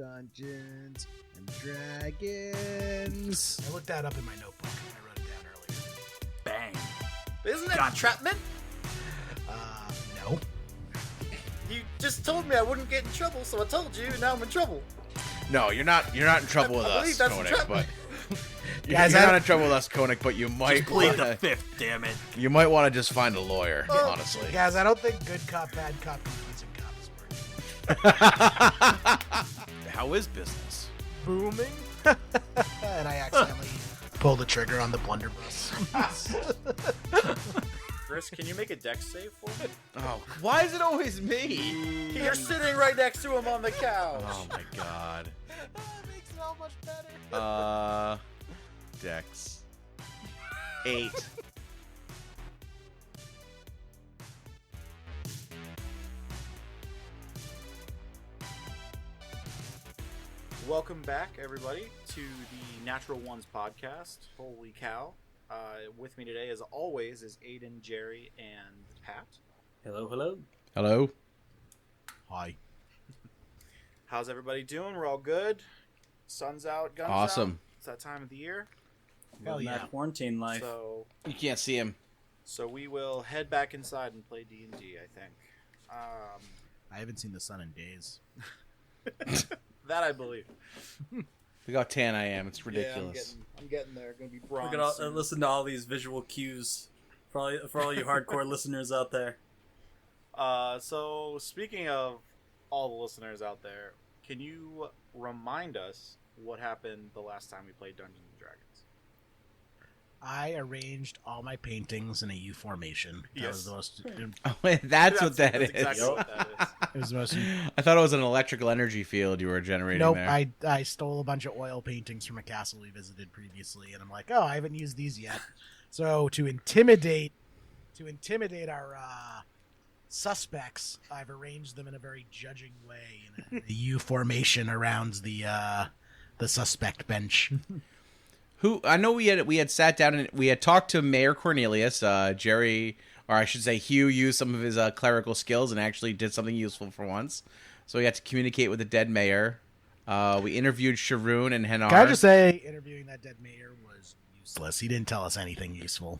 Dungeons and Dragons. I looked that up in my notebook. I wrote it down earlier. Bang. Isn't it entrapment? No. You just told me I wouldn't get in trouble, so I told you. Now I'm in trouble. No, you're not in trouble with I believe us, that's Koenig, entrapment. but Guys, you're not in trouble with us, Koenig, but you might Just plead wanna, the fifth, damn it. you might want to just find a lawyer, Oh. honestly. Guys, I don't think good cop, bad cop, confusing cop is working. How is business? Booming. And I accidentally pulled the trigger on the blunderbuss. Chris, can you make a dex save for me? Oh, why is it always me? You're sitting right next to him on the couch. Oh my god. That makes it all much better. Dex. 8. Welcome back, everybody, to the Natural Ones podcast. Holy cow. With me today, as always, is Aiden, Jerry, and Pat. Hello, hello. Hello? Hi. How's everybody doing? We're all good? Sun's out, guns out. Awesome. It's that time of the year. Hell Living yeah. that quarantine life. You can't see him. So we will head back inside and play D&D, I think. I haven't seen the sun in days. That I believe. Look how tan I am. It's ridiculous. Yeah, I'm getting there. Gonna be bronze. Look at all, soon. listen to all these visual cues for all you hardcore listeners out there. So speaking of all the listeners out there, can you remind us what happened the last time we played Dungeons and Dragons? I arranged all my paintings in a U formation. That Yes. was the most. Oh, wait, that's what that is. Exactly what that is. It was the most. I thought it was an electrical energy field you were generating Nope, there. I stole a bunch of oil paintings from a castle we visited previously, and I'm like, oh, I haven't used these yet. So to intimidate our suspects, I've arranged them in a very judging way in a U formation around the suspect bench. Who I know we had sat down and we had talked to Mayor Cornelius. Jerry, or I should say Hugh, used some of his clerical skills and actually did something useful for once. So we had to communicate with the dead mayor. We interviewed Sharoon and Henar. Can I just say, interviewing that dead mayor was useless. He didn't tell us anything useful.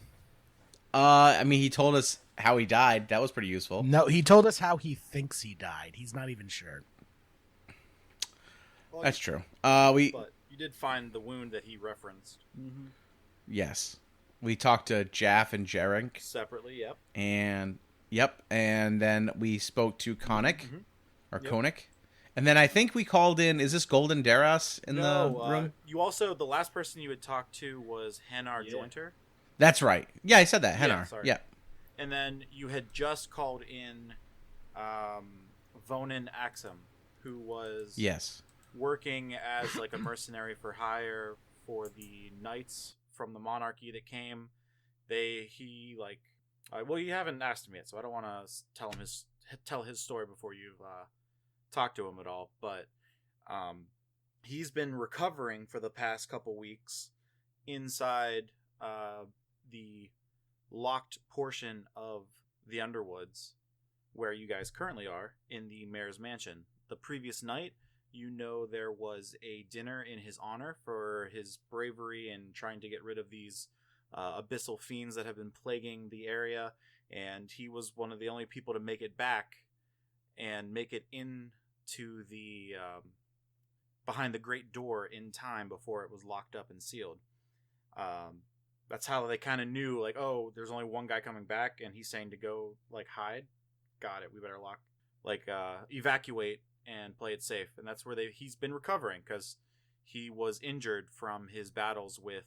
I mean, he told us how he died. That was pretty useful. No, he told us how he thinks he died. He's not even sure. Well, That's true. But you did find the wound that he referenced Yes, we talked to Jaff and Jarek, separately. Yep. and then we spoke to Konik or Yep. Konik, and then I think we called in. Is this Golden Daras in the room? You also, the last person you had talked to was Henar Jointer. That's right. Yeah, I said that. Yeah, Henar. sorry. Yeah. And then you had just called in Vonin Axum, who was Yes. working as like a mercenary for hire for the knights from the monarchy that came. Well, you haven't asked him yet, so I don't want to tell his story before you've talked to him at all. But he's been recovering for the past couple weeks inside the locked portion of the Underwoods, where you guys currently are in the mayor's mansion. The previous night, there was a dinner in his honor for his bravery in trying to get rid of these abyssal fiends that have been plaguing the area, and he was one of the only people to make it back and make it into the behind the great door in time before it was locked up and sealed. That's how they kind of knew, like, oh, there's only one guy coming back, and he's saying to go, like, hide. Got it. We better evacuate and play it safe. And that's where he's been recovering, because he was injured from his battles with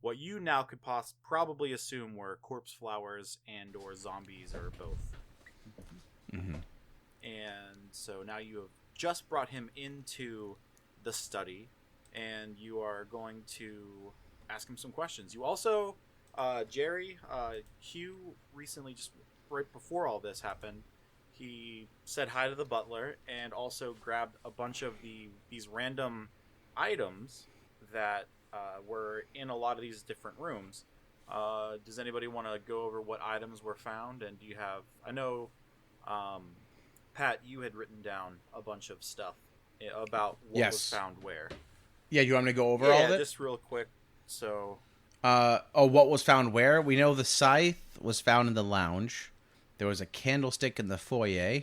what you now could probably assume were corpse flowers and or zombies, or both. Mm-hmm. And so now you have just brought him into the study, and you are going to ask him some questions. You also, Jerry, Hugh recently, just right before all this happened, he said hi to the butler and also grabbed a bunch of these random items that were in a lot of these different rooms. Does anybody want to go over what items were found? And do you have... I know, Pat, you had written down a bunch of stuff about what Yes. was found where. Yeah, you want me to go over all of it? Just real quick. So, What was found where? We know the scythe was found in the lounge. There was a candlestick in the foyer.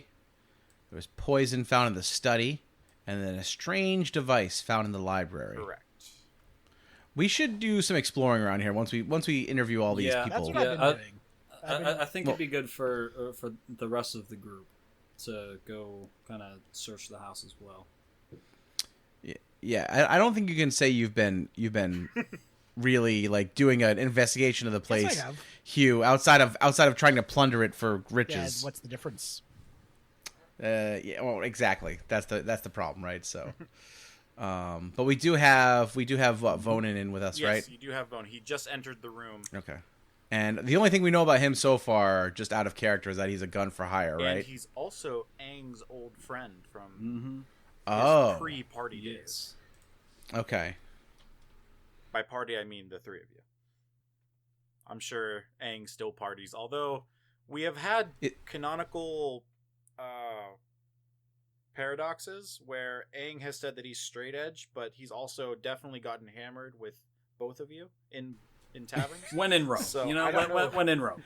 There was poison found in the study. And then a strange device found in the library. correct. We should do some exploring around here once we interview all these Yeah. people. That's what Yeah, I've been doing. I think it'd be good for the rest of the group to go kind of search the house as well. Yeah, I don't think you can say you've been really like doing an investigation of the place, Yes, I have. Hugh. Outside of trying to plunder it for Yeah, riches. what's the difference? Yeah, well, exactly. That's the problem, right? So, but we do have what, Vonin in with us, Yes, right? you do have Bone. He just entered the room. Okay. And the only thing we know about him so far, just out of character, is that he's a gun for hire, And right? he's also Aang's old friend from Mm-hmm. Oh, his pre-party days. okay. By party, I mean the three of you. I'm sure Aang still parties, although we have had canonical paradoxes where Aang has said that he's straight edge, but he's also definitely gotten hammered with both of you in taverns. When in Rome, So, you know, I don't know. when in Rome.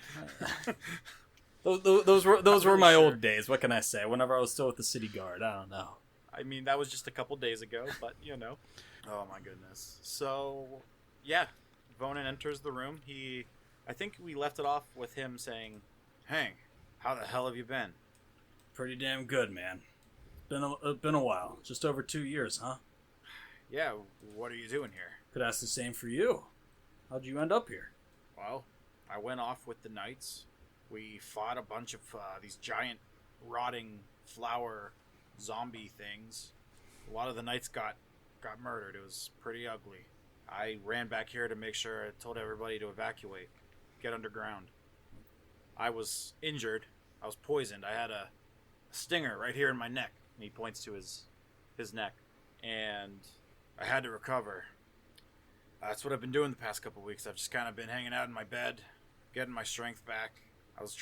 Those were pretty my sure. old days. What can I say? Whenever I was still with the city guard, I don't know. I mean, that was just a couple days ago, but you know. Oh my goodness. So, yeah, Vonin enters the room. I think we left it off with him saying, "Hank, how the hell have you been?" Pretty damn good, man. Been a while. Just over 2 years, huh? Yeah, what are you doing here? Could ask the same for you. How'd you end up here? Well, I went off with the knights. We fought a bunch of these giant rotting flower zombie things. A lot of the knights got murdered. It was pretty ugly. I ran back here to make sure I told everybody to evacuate, get underground. I was injured. I was poisoned. I had a stinger right here in my neck. And he points to his neck. And I had to recover. That's what I've been doing the past couple weeks. I've just kind of been hanging out in my bed, getting my strength back. I was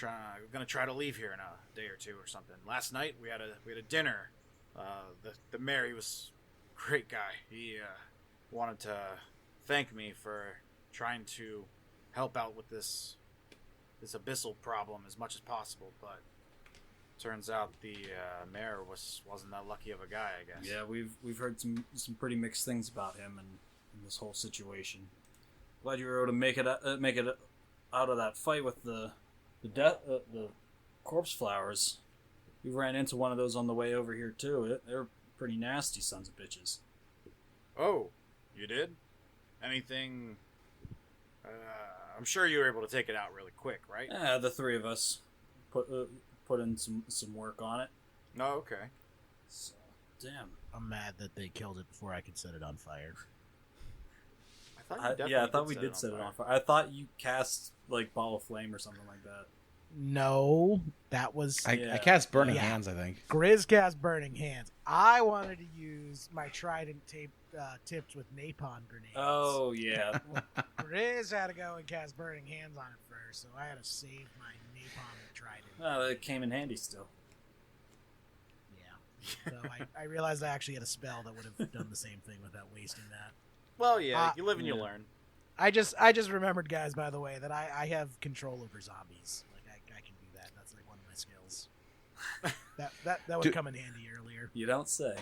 gonna try to leave here in a day or two or something. Last night we had a dinner. The mayor, he was a great guy. He wanted to thank me for trying to help out with this abyssal problem as much as possible, but turns out the mayor wasn't that lucky of a guy, I guess. Yeah, we've heard some pretty mixed things about him and this whole situation. Glad you were able to make it out of that fight with the corpse flowers. We ran into one of those on the way over here too. They're pretty nasty sons of bitches. Oh, you did? Anything? I'm sure you were able to take it out really quick, right? Yeah, the three of us put in some work on it. No, okay. So, damn. I'm mad that they killed it before I could set it on fire. I thought I thought we did set it on fire. I thought you cast like ball of flame or something like that. No, that was I cast Burning Yeah. Hands, I think. Grizz cast Burning Hands. I wanted to use my trident tipped with napalm grenades. Oh yeah. Grizz had to go and cast Burning Hands on it first, so I had to save my napalm trident. Oh, that came in handy still. Yeah. So I realized I actually had a spell that would have done the same thing without wasting that. Well, yeah, Uh, you live and you yeah. learn. I just remembered, guys, by the way, that I have control over zombies. Like I can do that. That's like one of my skills. that would Do- come in handy earlier. You don't say.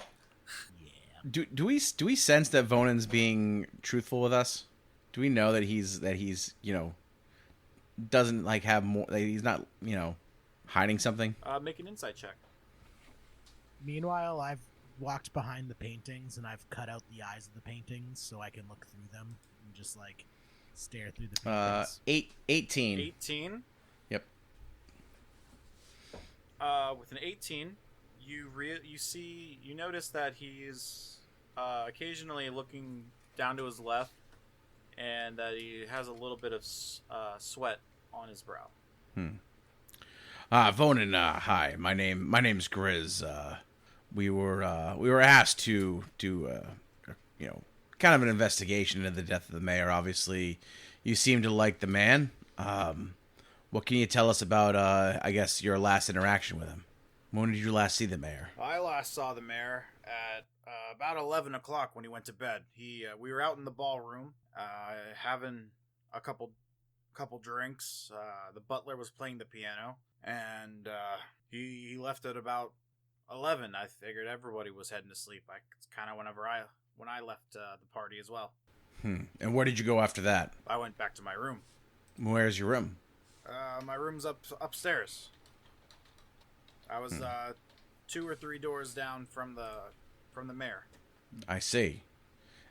Yeah. Do we sense that Vonin's being truthful with us? Do we know that he's doesn't like have more, that he's not hiding something? Make an insight check. Meanwhile, I've walked behind the paintings and I've cut out the eyes of the paintings so I can look through them and just like stare through the paintings. 18. 18. Yep. With an 18, you notice that he's occasionally looking down to his left, and that he has a little bit of sweat on his brow. Vonin, hi. My name's Grizz. We were asked to do kind of an investigation into the death of the mayor. Obviously, you seem to like the man. What can you tell us about I guess your last interaction with him? When did you last see the mayor? I last saw the mayor at about 11 o'clock when he went to bed. We were out in the ballroom having a couple drinks. The butler was playing the piano, and he left at about 11. I figured everybody was heading to sleep. It's kind of when I left the party as well. And where did you go after that? I went back to my room. Where's your room? My room's upstairs. I was 2 or 3 doors down from the mayor. I see.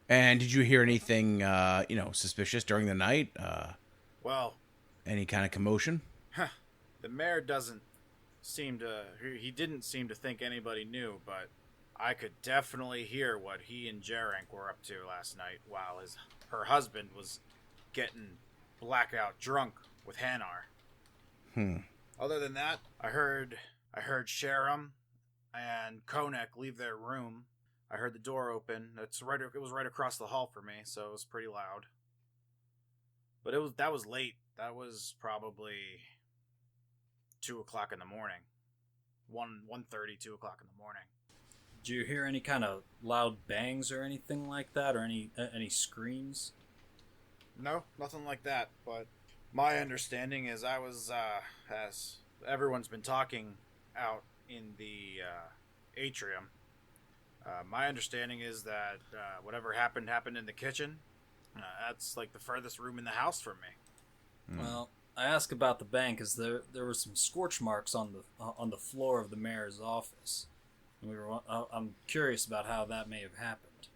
And did you hear anything, suspicious during the night? Well, Any kind of commotion? the mayor didn't seem to think anybody knew, but I could definitely hear what he and Jerank were up to last night while her husband was getting blackout drunk with Hanar. Other than that, I heard Sharam and Konek leave their room. I heard the door open. It was right across the hall for me, so it was pretty loud. But that was late. That was probably 2 o'clock in the morning. 1:30, 2 o'clock in the morning. Did you hear any kind of loud bangs or anything like that, or any screams? No, nothing like that. But my understanding is I was, as everyone's been talking out in the atrium, my understanding is that whatever happened in the kitchen. That's like the furthest room in the house from me. Well, I asked about the bang because there were some scorch marks on the floor of the mayor's office, and I'm curious about how that may have happened.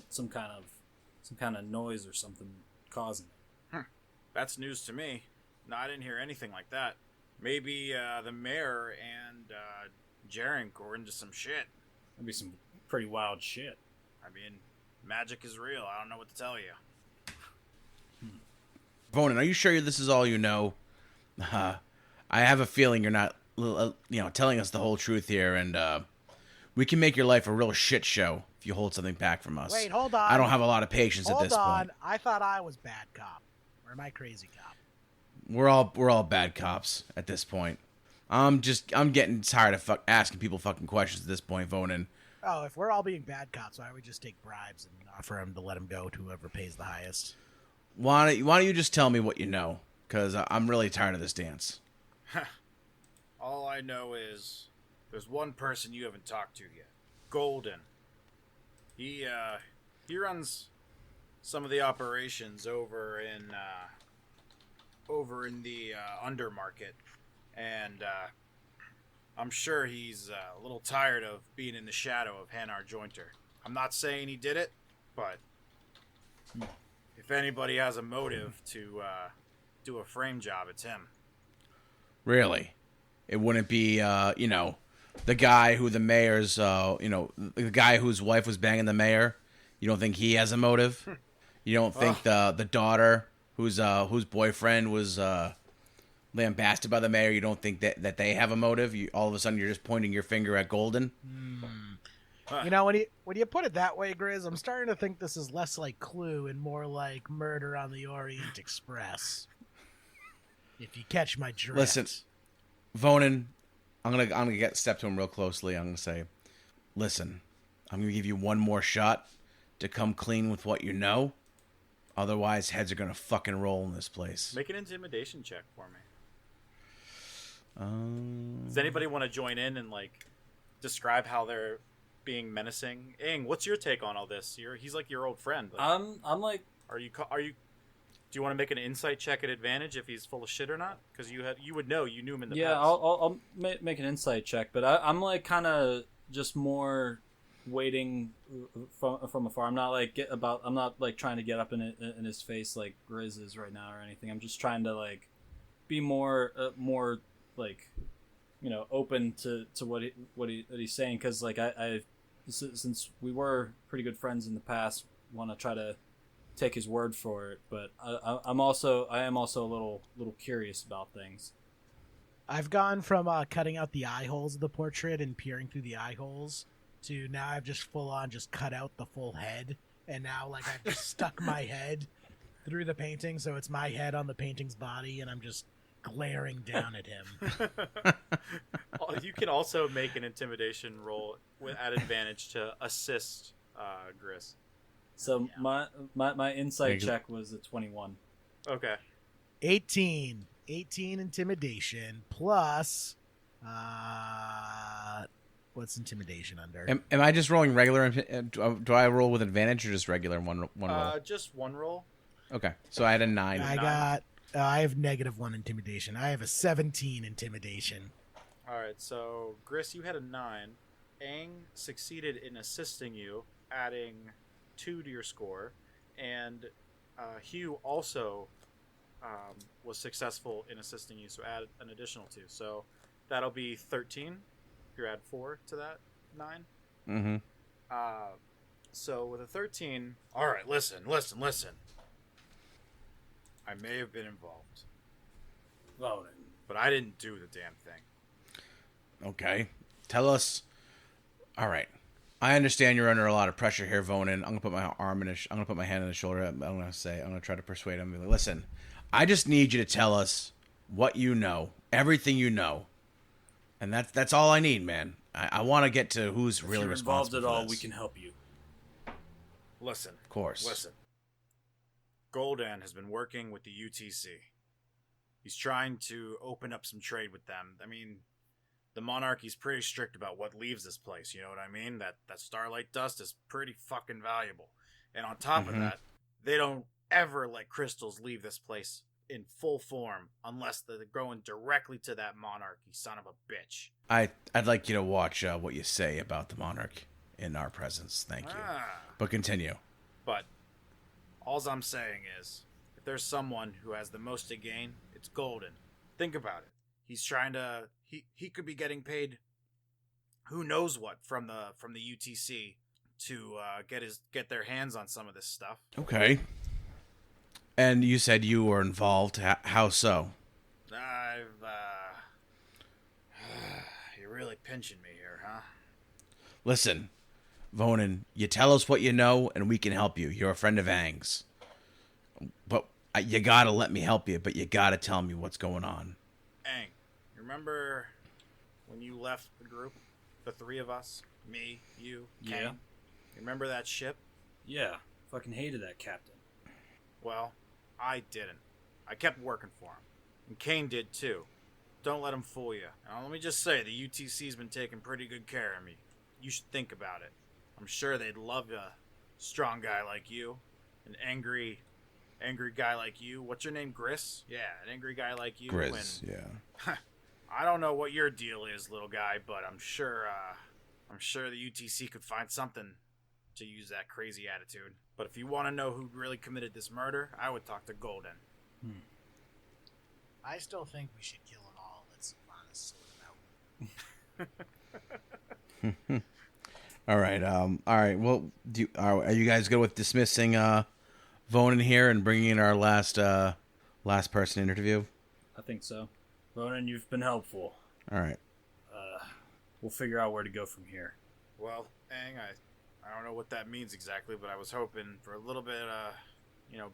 Some kind of noise or something causing it. That's news to me. No, I didn't hear anything like that. Maybe the mayor and Jerank were into some shit. That'd be some pretty wild shit. I mean, magic is real. I don't know what to tell you. Vonan, are you sure this is all you know? I have a feeling you're not, telling us the whole truth here, and we can make your life a real shit show if you hold something back from us. Wait, hold on. I don't have a lot of patience at this point. I thought I was bad cop. Or am I crazy cop? We're all bad cops at this point. I'm getting tired of asking people fucking questions at this point, Vonan. Oh, if we're all being bad cops, why don't we just take bribes and offer him to let him go to whoever pays the highest? Why don't you just tell me what you know? Because I'm really tired of this dance. All I know is there's one person you haven't talked to yet. Golden. He runs some of the operations over in the undermarket, and I'm sure he's a little tired of being in the shadow of Hanar Jointer. I'm not saying he did it, but if anybody has a motive to do a frame job, it's him. Really? It wouldn't be, the guy who the mayor's, the guy whose wife was banging the mayor? You don't think he has a motive? You don't think the daughter whose boyfriend was lambasted by the mayor, you don't think that they have a motive? All of a sudden you're just pointing your finger at Golden? You know, when you put it that way, Grizz, I'm starting to think this is less like Clue and more like Murder on the Orient Express. If you catch my drift. Listen, Vonan, I'm gonna step to him real closely. I'm gonna say, listen, I'm gonna give you one more shot to come clean with what you know. Otherwise, heads are gonna fucking roll in this place. Make an intimidation check for me. Does anybody want to join in and describe how they're being menacing? Ing, what's your take on all this? He's like your old friend. But I'm like, are you? Do you want to make an insight check at advantage if he's full of shit or not? Because you knew him in the past. Yeah, I'll make an insight check, but I'm like kind of just more waiting from afar. I'm not trying to get up in his face like Grizz is right now or anything. I'm just trying to be more open to what he's saying, because I since we were pretty good friends in the past, want to try to take his word for it, but I am also a little curious about things. I've gone from cutting out the eye holes of the portrait and peering through the eye holes to now I've just full on just cut out the full head, and now I've just stuck my head through the painting, so it's my head on the painting's body, and I'm just glaring down at him. You can also make an intimidation roll at advantage to assist Gris. So my insight check was a 21. Okay. 18 intimidation plus what's intimidation under? Am I just rolling regular? Do I roll with advantage or just regular one roll? Just one roll. Okay, so I had a 9. I have -1 intimidation. I have a 17 intimidation. All right, so Gris, you had a 9. Aang succeeded in assisting you, adding 2 to your score, and Hugh also was successful in assisting you, so add an additional 2. So that'll be 13. You add 4 to that 9. Mm-hmm. So with a 13, all right, listen. I may have been involved, but I didn't do the damn thing. Okay, tell us. All right, I understand you're under a lot of pressure here, Vonin. I'm gonna put my I'm gonna put my hand on his shoulder. I'm gonna try to persuade him. Like, listen, I just need you to tell us what you know, everything you know, and that's all I need, man. I want to get to who's really you're responsible involved at all. for this. We can help you. Listen, Of course. listen. Gul'dan has been working with the UTC. He's trying to open up some trade with them. I mean, the monarchy's pretty strict about what leaves this place, you know what I mean? That starlight dust is pretty fucking valuable. And on top of that, they don't ever let crystals leave this place in full form unless they're going directly to that monarchy son of a bitch. I'd like you to watch what you say about the monarch in our presence. Thank you. But continue. But all I'm saying is, if there's someone who has the most to gain, it's Gul'dan. Think about it. He's trying to. He could be getting paid, who knows what, from the UTC to get their hands on some of this stuff. Okay. And you said you were involved. How so? You're really pinching me here, huh? Listen, Vonin, you tell us what you know, and we can help you. You're a friend of Aang's. But you gotta let me help you, but you gotta tell me what's going on. Aang, you remember when you left the group? The three of us? Me, you, Kane? Yeah. You remember that ship? Yeah. Fucking hated that captain. Well, I didn't. I kept working for him. And Kane did too. Don't let him fool you. Now, let me just say, the UTC's been taking pretty good care of me. You should think about it. I'm sure they'd love a strong guy like you. An angry guy like you. What's your name, Gris? Yeah, an angry guy like you. Gris, yeah. I don't know what your deal is, little guy, but I'm sure the UTC could find something to use that crazy attitude. But if you want to know who really committed this murder, I would talk to Gul'dan. I still think we should kill them all. Let's honest sort it out. All right. All right. Well, are you guys good with dismissing Vonin here and bringing in our last person interview? I think so. Ronan, you've been helpful. All right. We'll figure out where to go from here. Well, Aang, I don't know what that means exactly, but I was hoping for a little bit,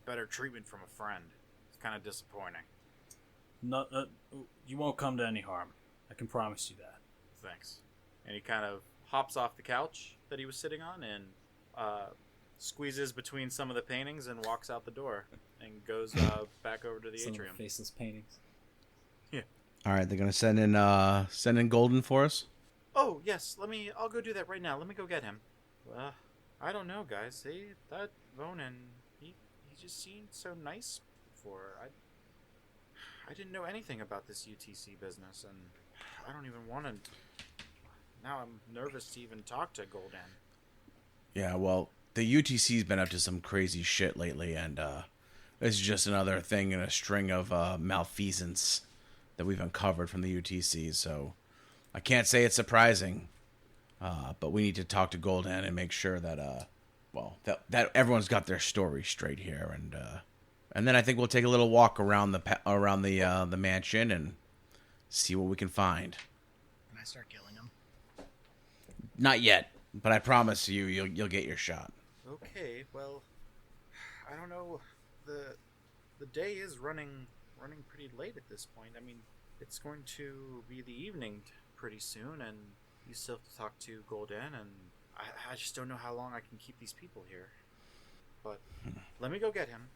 better treatment from a friend. It's kind of disappointing. No, you won't come to any harm. I can promise you that. Thanks. And he kind of hops off the couch that he was sitting on and squeezes between some of the paintings and walks out the door and goes back over to the Some atrium. of the faceless paintings. All right. They're gonna send in Gul'dan for us. Oh yes, I'll go do that right now. Let me go get him. I don't know, guys. That Vonin, he just seemed so nice before. I didn't know anything about this UTC business, and I don't even want to. Now I'm nervous to even talk to Gul'dan. Yeah. Well, the UTC's been up to some crazy shit lately, and this is just another thing in a string of malfeasance that we've uncovered from the UTC. So I can't say it's surprising. But we need to talk to Gul'dan and make sure that, that everyone's got their story straight here, and then I think we'll take a little walk around the mansion and see what we can find. Can I start killing them? Not yet, but I promise you'll get your shot. Okay, well, I don't know. The day is running running pretty late at this point. I mean, it's going to be the evening pretty soon, and you still have to talk to Golden, and I just don't know how long I can keep these people here. But let me go get him.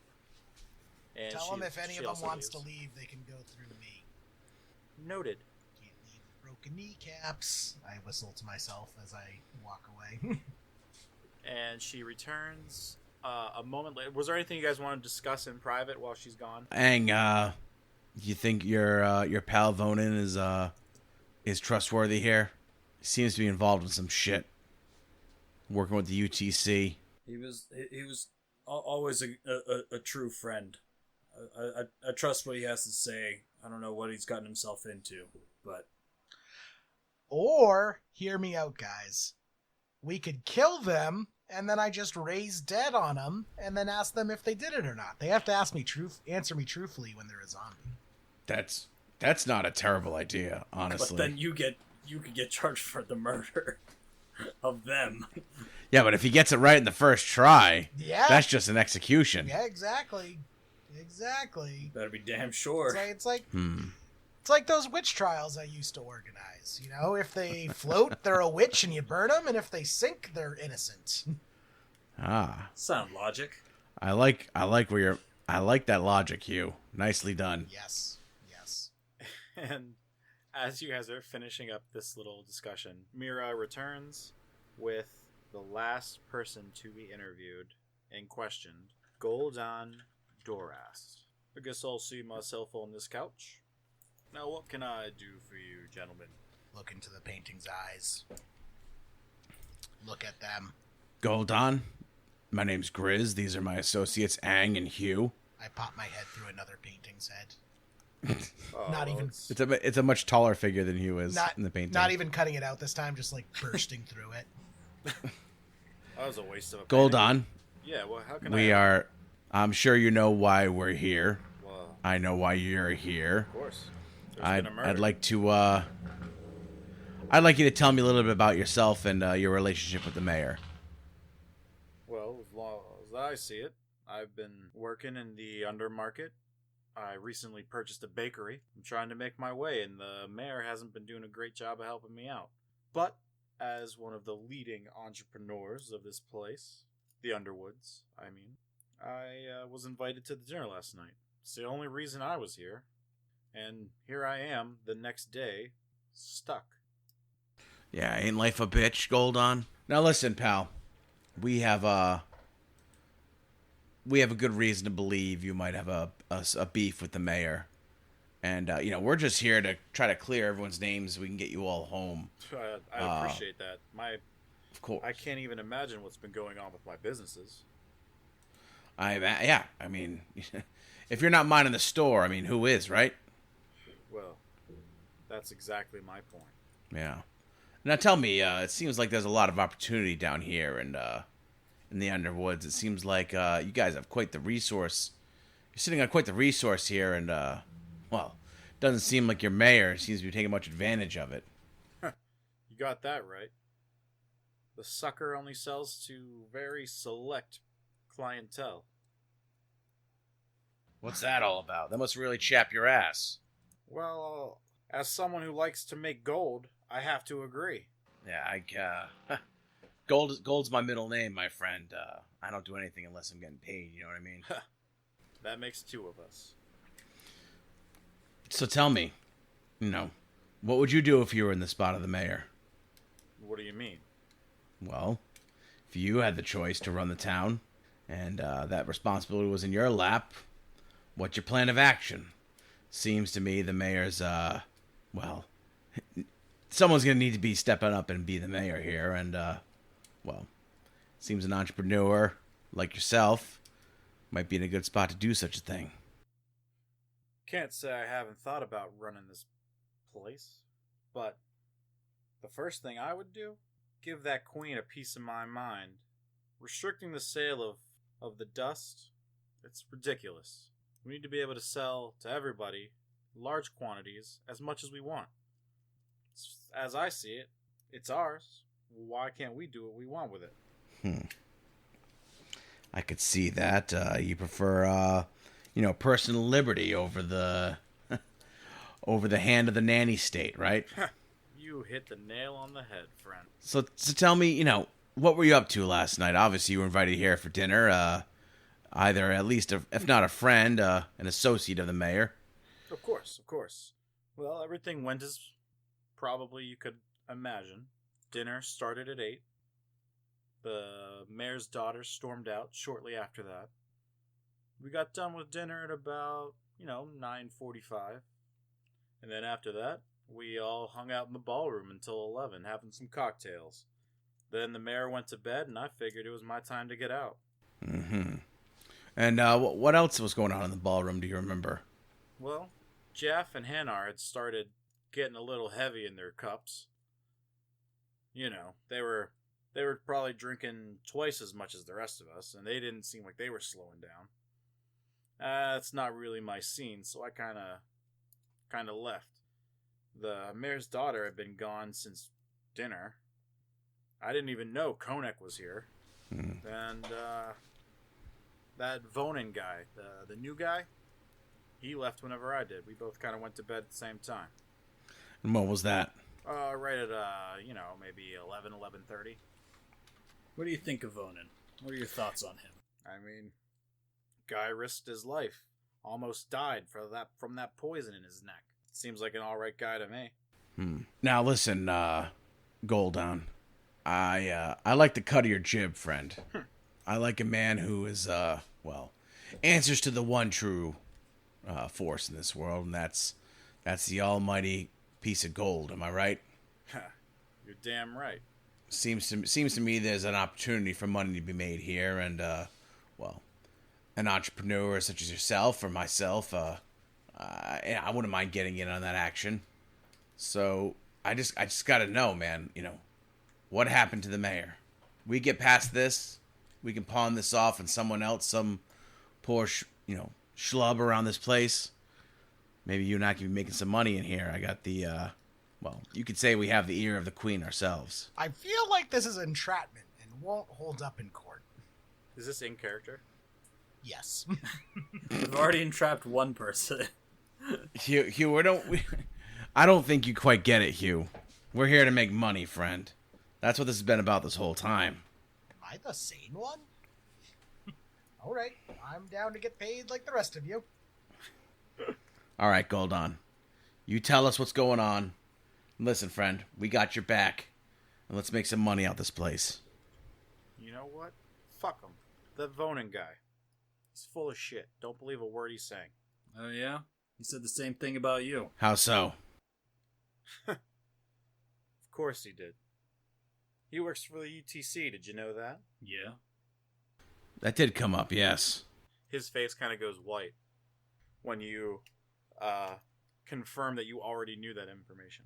And Tell them if any she of them also wants leaves. to leave, they can go through me. Noted. Can't leave with broken kneecaps. I whistle to myself as I walk away. And she returns a moment later. Was there anything you guys want to discuss in private while she's gone? Aang, you think your pal Vonin is trustworthy here? He seems to be involved in some shit. Working with the UTC. He was always a true friend. I trust what he has to say. I don't know what he's gotten himself into, but Or, hear me out, guys. We could kill them, and then I just raise dead on them, and then ask them if they did it or not. They have to answer me truthfully when they're a zombie. That's not a terrible idea, honestly. but then you could get charged for the murder of them. Yeah, but if he gets it right in the first try, Yeah. that's just an execution. Yeah, exactly. Exactly. Better be damn sure. It's like Hmm. it's like those witch trials I used to organize. You know, if they float, they're a witch and you burn them, and if they sink, they're innocent. Ah, Sound logic. I like that logic, Hugh. Nicely done. Yes. Yes. And as you guys are finishing up this little discussion, Mira returns with the last person to be interviewed and questioned, Goldan Dorast. I guess I'll see myself on this couch. Now, what can I do for you, gentlemen? Look into the painting's eyes. Look at them. Goldan, my name's Grizz. These are my associates, Aang and Hugh. I pop my head through another painting's head. Oh, Not well, even- It's a much taller figure than Hugh is Not in the painting. Not even cutting it out this time, just like bursting through it. That was a waste of a painting. Goldan, Yeah, well, how can we I... are. I'm sure you know why we're here. Well, I know why you're here. of course. There's been a murder. I'd like to. I'd like you to tell me a little bit about yourself and your relationship with the mayor. Well, as long as I see it, I've been working in the undermarket. I recently purchased a bakery. I'm trying to make my way, and the mayor hasn't been doing a great job of helping me out. But, as one of the leading entrepreneurs of this place, the Underwoods, I was invited to the dinner last night. It's the only reason I was here. And here I am, the next day, stuck. Yeah, ain't life a bitch, Goldan? Now listen, pal. We have a good reason to believe you might have a beef with the mayor. And, we're just here to try to clear everyone's names so we can get you all home. I appreciate that. Of course. I can't even imagine what's been going on with my businesses. Yeah, I mean, if you're not minding the store, I mean, who is, right? Well, that's exactly my point. Yeah. Now tell me, it seems like there's a lot of opportunity down here and in the Underwoods. It seems like you guys have quite the resource. You're sitting on quite the resource here, and well, doesn't seem like your mayor seems to be taking much advantage of it. You got that right. The sucker only sells to very select clientele. What's that all about? That must really chap your ass. Well, as someone who likes to make gold, I have to agree. Yeah, Gold's my middle name, my friend. I don't do anything unless I'm getting paid. You know what I mean? That makes two of us. So tell me, what would you do if you were in the spot of the mayor? What do you mean? Well, if you had the choice to run the town, and that responsibility was in your lap, what's your plan of action? Seems to me the mayor's, well, someone's going to need to be stepping up and be the mayor here, and, well, seems an entrepreneur like yourself might be in a good spot to do such a thing. Can't say I haven't thought about running this place, but the first thing I would do, give that queen a piece of my mind. Restricting the sale of the dust, it's ridiculous. We need to be able to sell to everybody, large quantities, as much as we want. As I see it, it's ours. Why can't we do what we want with it? I could see that. You prefer, personal liberty over the over the hand of the nanny state, right? You hit the nail on the head, friend. So tell me, what were you up to last night? Obviously, you were invited here for dinner. Either at least, if not a friend, an associate of the mayor. Of course. Well, everything went as probably you could imagine. Dinner started at 8. The mayor's daughter stormed out shortly after that. We got done with dinner at about, 9:45. And then after that, we all hung out in the ballroom until 11, having some cocktails. Then the mayor went to bed, and I figured it was my time to get out. Mm-hmm. And what else was going on in the ballroom, do you remember? Well, Jeff and Hanar had started getting a little heavy in their cups. They were probably drinking twice as much as the rest of us, and they didn't seem like they were slowing down. That's not really my scene, so I kind of left. The mayor's daughter had been gone since dinner. I didn't even know Konek was here. And that Vonin guy, the new guy, he left whenever I did. We both kind of went to bed at the same time. And what was that? Right at maybe 11:30. What do you think of Vonin? What are your thoughts on him? I mean, guy risked his life, almost died from that poison in his neck. Seems like an all right guy to me. Now listen, Goldon, I like the cut of your jib, friend. I like a man who is answers to the one true force in this world, and that's the almighty piece of gold. Am I right? You're damn right. Seems to me there's an opportunity for money to be made here, and an entrepreneur such as yourself or myself, I wouldn't mind getting in on that action. So I just got to know, man. What happened to the mayor? We get past this, we can pawn this off on someone else, some poor schlub around this place. Maybe you and I can be making some money in here. I got the you could say we have the ear of the queen ourselves. I feel like this is entrapment and won't hold up in court. Is this in character? Yes. We've already entrapped one person. Hugh, I don't think you quite get it, Hugh. We're here to make money, friend. That's what this has been about this whole time. Am I the sane one? All right, I'm down to get paid like the rest of you. All right, Goldon. You tell us what's going on. Listen, friend, we got your back. And let's make some money out this place. You know what? Fuck him. The Vonin guy. He's full of shit. Don't believe a word he's saying. Oh, yeah? He said the same thing about you. How so? Of course he did. He works for the UTC, did you know that? Yeah. That did come up, yes. His face kind of goes white when you confirm that you already knew that information.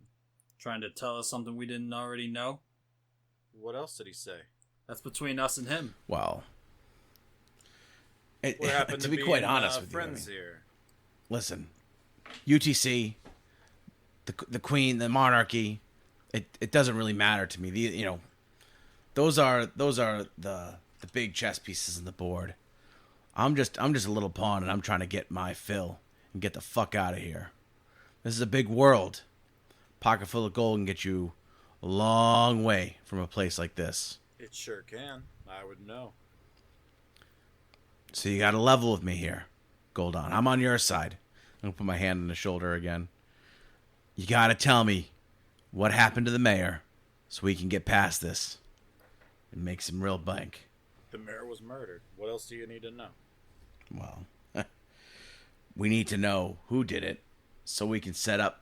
Trying to tell us something we didn't already know? What else did he say? That's between us and him. Well, What happened to be quite honest with friends you, here? Listen, UTC, the Queen, the monarchy, it doesn't really matter to me. Those are the big chess pieces on the board. I'm just a little pawn, and I'm trying to get my fill and get the fuck out of here. This is a big world. Pocket full of gold can get you a long way from a place like this. It sure can. I would know. So you got to level with me here, Goldon. I'm on your side. I'm going to put my hand on his shoulder again. You got to tell me what happened to the mayor so we can get past this and make some real bank. The mayor was murdered. What else do you need to know? Well, we need to know who did it so we can set up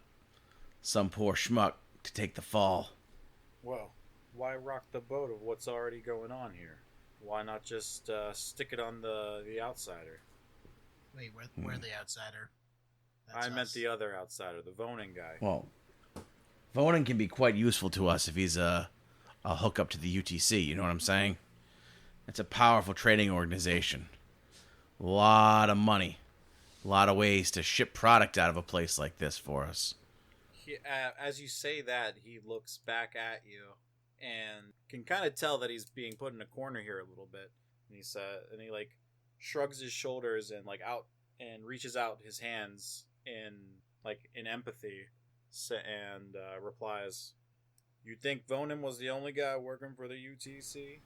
some poor schmuck to take the fall. Well, why rock the boat of what's already going on here? Why not just stick it on the outsider? Wait, we're the outsider. I meant the other outsider, the Vonin guy. Well, Vonin can be quite useful to us if he's a hookup to the UTC, you know what I'm saying? It's a powerful trading organization. A lot of money. A lot of ways to ship product out of a place like this for us. As you say that, he looks back at you and can kind of tell that he's being put in a corner here a little bit. And he like shrugs his shoulders and like out and reaches out his hands in empathy, and replies, "You think Vonin was the only guy working for the UTC?"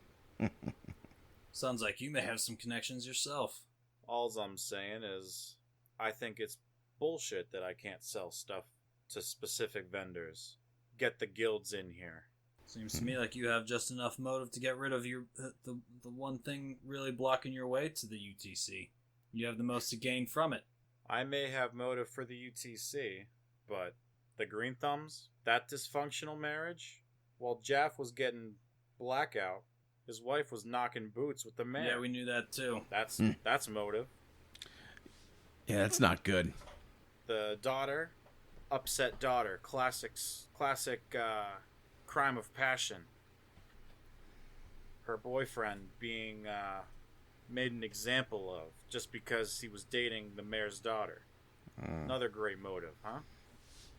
Sounds like you may have some connections yourself. Alls I'm saying is, I think it's bullshit that I can't sell stuff to specific vendors. Get the guilds in here. Seems to me like you have just enough motive to get rid of the one thing really blocking your way to the UTC. You have the most to gain from it. I may have motive for the UTC, but the Green Thumbs, that dysfunctional marriage, while Jaff was getting blackout, his wife was knocking boots with the mayor. Yeah, we knew that too. That's motive. Yeah, that's not good. The daughter, upset daughter, classic crime of passion. Her boyfriend being made an example of just because he was dating the mayor's daughter. Another great motive, huh?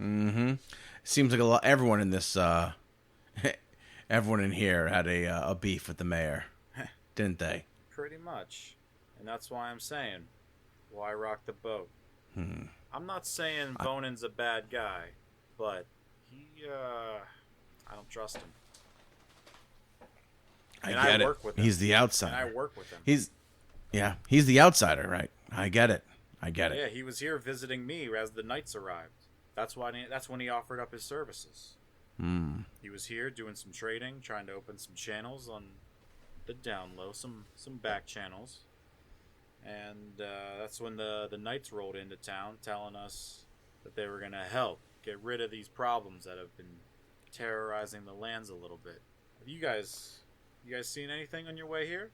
Mm-hmm. Seems like everyone in this, everyone in here had a beef with the mayor, didn't they? Pretty much. And that's why I'm saying, why rock the boat? I'm not saying Vonin's a bad guy, but I don't trust him. I work with him. He's the outsider. And I work with him. He's the outsider, right? I get it. Yeah, he was here visiting me as the Knights arrived. That's when he offered up his services. He was here doing some trading, trying to open some channels on the down low, some back channels. And that's when the Knights rolled into town telling us that they were going to help get rid of these problems that have been terrorizing the lands a little bit. Have you guys seen anything on your way here?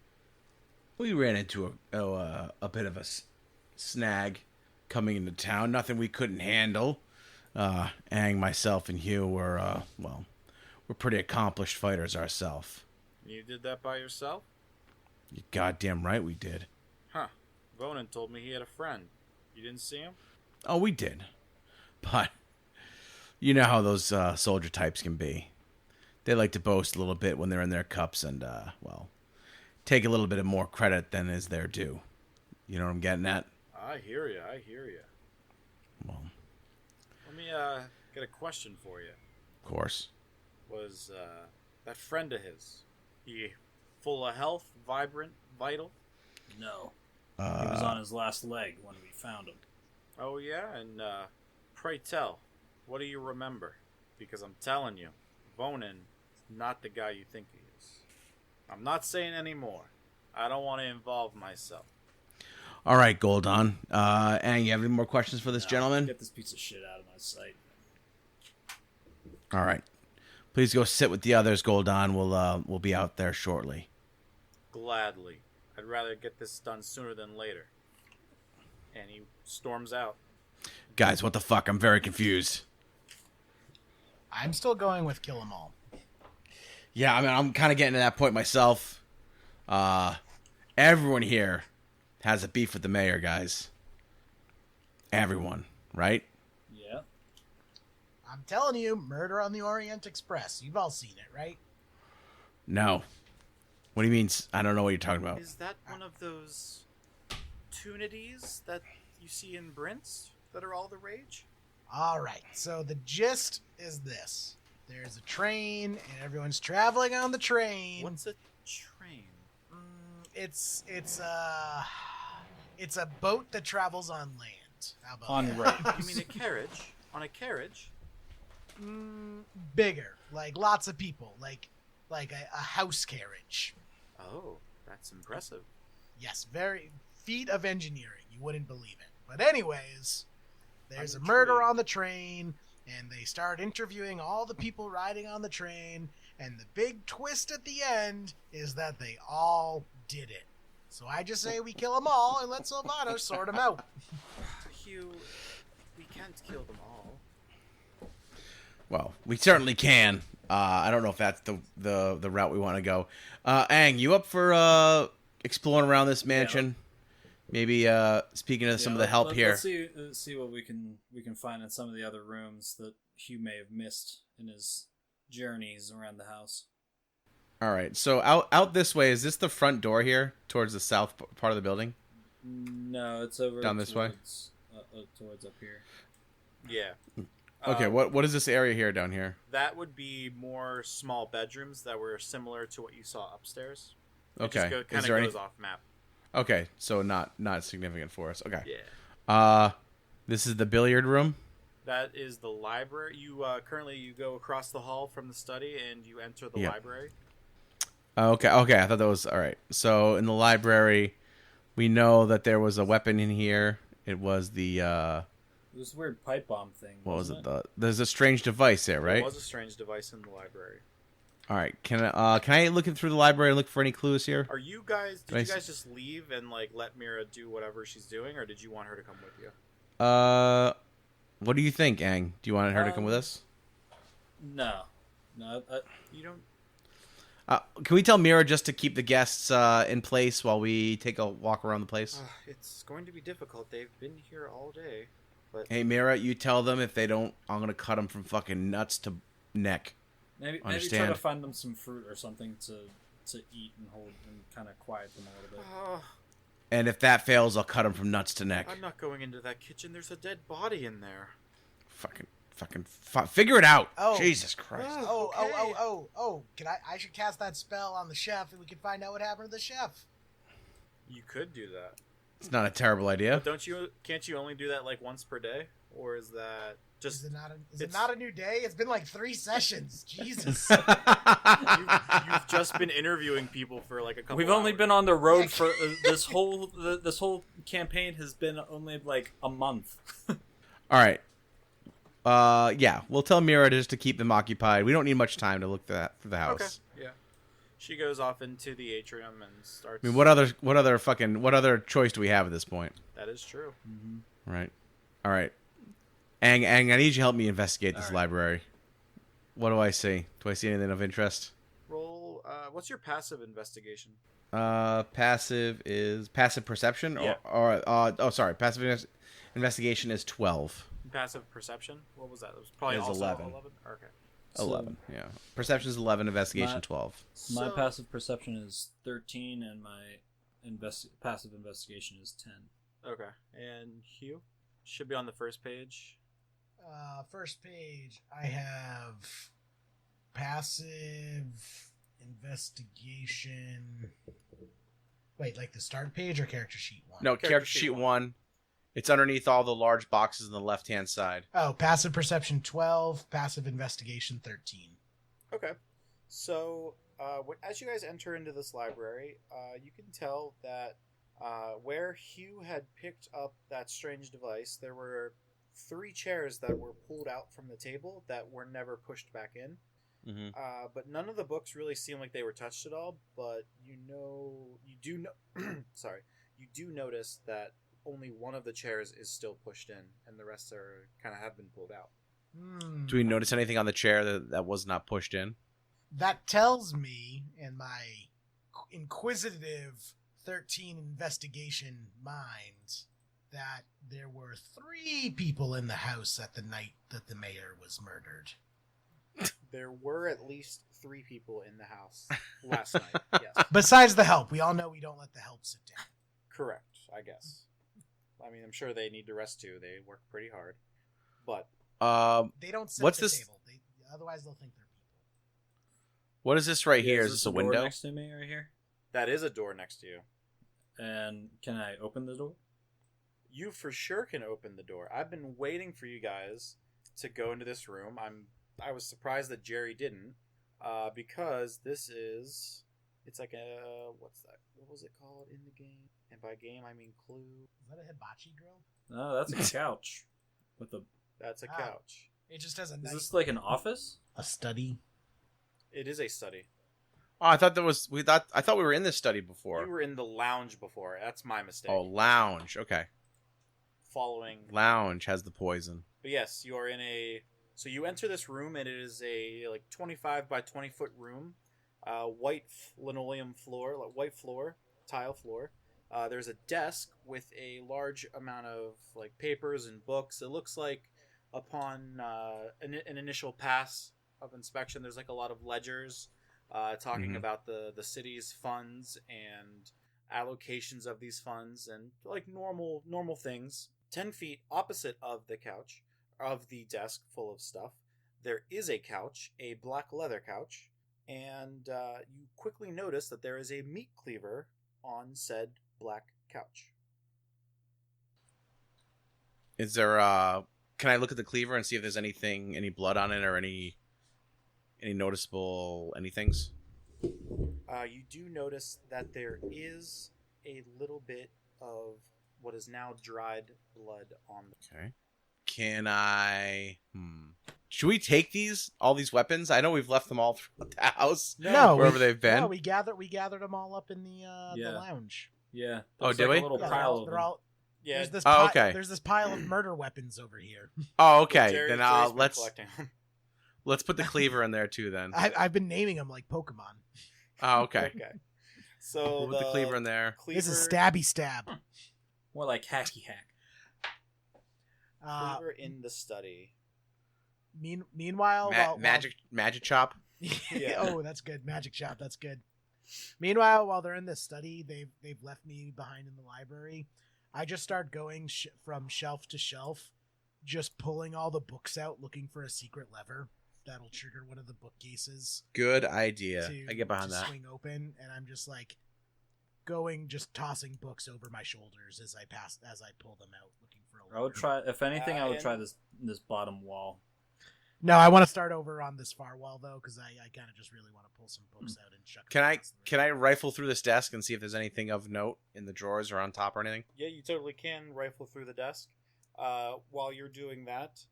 We ran into a bit of a snag coming into town. Nothing we couldn't handle. Ang, myself, and Hugh were we're pretty accomplished fighters ourselves. You did that by yourself? You're goddamn right we did. Huh. Vonin told me he had a friend. You didn't see him? Oh, we did. But you know how those soldier types can be. They like to boast a little bit when they're in their cups and, take a little bit of more credit than is their due. You know what I'm getting at? I hear you. Well, let me get a question for you. of course. Was that friend of his, he full of health, vibrant, vital? No. He was on his last leg when we found him. Oh yeah, and pray tell, what do you remember? Because I'm telling you, Vonin is not the guy you think he is. I'm not saying any more. I don't want to involve myself. All right, Goldon. Ang, you have any more questions for this gentleman? Get this piece of shit out of my sight. All right. Please go sit with the others, Goldon. We'll be out there shortly. Gladly. I'd rather get this done sooner than later. And he storms out. Guys, what the fuck? I'm very confused. I'm still going with kill 'em all. Yeah, I mean, I'm kind of getting to that point myself. Everyone here has a beef with the mayor, guys. Everyone, right? Yeah. I'm telling you, Murder on the Orient Express. You've all seen it, right? No. What do you mean? I don't know what you're talking about. Is that one of those tunities that you see in Brent's that are all the rage? All right, so the gist is this. There's a train, and everyone's traveling on the train. What's a train? It's a boat that travels on land. How about On that? road. You mean a carriage? On a carriage? Bigger, like lots of people, like a house carriage. Oh, that's impressive. Yes, very feat of engineering. You wouldn't believe it. But anyways, there's a I'm murder intrigued. on the train, and they start interviewing all the people riding on the train, and the big twist at the end is that they all did it. So I just say we kill them all and let Silvano sort them out. Hugh, we can't kill them all. Well, we certainly can. I don't know if that's the route we want to go. Ang, you up for exploring around this mansion? Maybe speaking to some of the help here. Let's see what we can find in some of the other rooms that Hugh may have missed in his journeys around the house. All right. So out this way, is this the front door here towards the south part of the building? No, it's over Down this way? towards up here. Yeah. Okay, what is this area here down here? That would be more small bedrooms that were similar to what you saw upstairs. Okay. It just kind of goes off map. Okay, so not significant for us. Okay. Yeah. This is the billiard room. That is the library. You currently you go across the hall from the study and you enter the library. Okay. I thought that was all right. So in the library, we know that there was a weapon in here. It was the This weird pipe bomb thing. what was it? There's a strange device there, right? There was a strange device in the library. All right. Can I look through the library and look for any clues here? Are you guys? Did you guys just leave and like let Mira do whatever she's doing, or did you want her to come with you? What do you think, Aang? Do you want her to come with us? No. You don't. Can we tell Mira just to keep the guests in place while we take a walk around the place? It's going to be difficult. They've been here all day. But Hey, Mira, you tell them if they don't, I'm gonna cut them from fucking nuts to neck. Maybe try Understand. to find them some fruit or something to eat and hold and kind of quiet them a little bit. And if that fails, I'll cut them from nuts to neck. I'm not going into that kitchen. There's a dead body in there. Figure it out. Oh. Jesus Christ. Oh! Can I should cast that spell on the chef, and we can find out what happened to the chef. You could do that. It's not a terrible idea. But can't you only do that like once per day? Or is that just... Is it not a new day? It's been like 3 sessions. Jesus. You've just been interviewing people for like a couple We've only hours. been on the road for this whole campaign has been only like a month. All right. Yeah, we'll tell Mira just to keep them occupied. We don't need much time to look through the house. Okay, yeah. She goes off into the atrium and starts... I mean, what other choice do we have at this point? That is true. Mm-hmm. Right. All right. Aang, I need you to help me investigate this library. What do I see? Do I see anything of interest? Roll, what's your passive investigation? Passive perception? Yeah. Passive investigation is 12. Passive perception? What was that? It was probably It was also 11. 11? Okay. 11, yeah. Perception is 11, investigation 12. My So- passive perception is 13, and my passive investigation is 10. Okay. And Hugh? Should be on the first page. First page, I have passive investigation. Wait, like the start page or character sheet 1? No, character sheet 1. It's underneath all the large boxes on the left-hand side. Oh, passive perception 12, passive investigation 13. Okay. So, as you guys enter into this library, you can tell that where Hugh had picked up that strange device, there were 3 chairs that were pulled out from the table that were never pushed back in. Mm-hmm. But none of the books really seem like they were touched at all. But you do notice that only one of the chairs is still pushed in, and the rest are kind of have been pulled out. Do we notice anything on the chair that was not pushed in? That tells me, in my inquisitive 13 investigation mind, that there were 3 people in the house at the night that the mayor was murdered. There were at least 3 people in the house last night. Yes, Besides the help. We all know we don't let the help sit down. correct. I guess. I mean, I'm sure they need to rest too. They work pretty hard, but They don't sit What's at the this- table. Otherwise, they'll think they're people. What is this right here? Is this this a door window? next to me right here? that is a door next to you. And can I open the door? You for sure can open the door. I've been waiting for you guys to go into this room. I was surprised that Jerry didn't, because it's like a what's that? What was it called in the game? And by game I mean clue. Is that a hibachi grill? No, that's a couch with a. That's a Ah. couch. It just has a Is nice... this like an office? a study? It is a study. Oh, I thought we were in this study before. You were in the lounge before. That's my mistake. Oh, lounge. Okay. Following. Lounge has the poison. But yes, you are in a. So you enter this room, and it is a like 25 by 20 foot room, white linoleum floor, like white floor, tile floor. There's a desk with a large amount of like papers and books. It looks like upon an initial pass of inspection, there's like a lot of ledgers talking about the city's funds and allocations of these funds and like normal things. 10 feet opposite of the couch, of the desk full of stuff, there is a couch, a black leather couch, and you quickly notice that there is a meat cleaver on said black couch. Is there can I look at the cleaver and see if there's any blood on it or any noticeable anythings? You do notice that there is a little bit of what is now dried blood on the... Okay. Can I... Should we take all these weapons? I know we've left them all throughout the house. No, wherever they've been. No, we gathered them all up in the lounge. Yeah. Oh, did we? A little Yeah, pile of they're them. all. Yeah. There's this. okay. There's this pile of murder weapons over here. Oh, okay. Jerry's Then been let's collecting them. let's put the cleaver in there too. Then. I've been naming them like Pokemon. Oh, okay. Okay. So We'll put the cleaver in there. This is stabby stab. More like hacky hack. Cleaver in the study. Meanwhile, magic chop. Yeah. Oh, that's good. Magic shop. That's good. Meanwhile, while they're in this study, they've left me behind in the library. I just start going from shelf to shelf, just pulling all the books out, looking for a secret lever that'll trigger one of the bookcases. Good idea. To, I get behind to that. swing open, and I'm just like just tossing books over my shoulders as I pull them out, looking for a lever. I would try. If anything, I would and- try this bottom wall. No, I want to start over on this far wall though, because I kind of just really want to pull some books out and chuck. Can I rifle through this desk and see if there's anything of note in the drawers or on top or anything? Yeah, you totally can rifle through the desk. While you're doing that,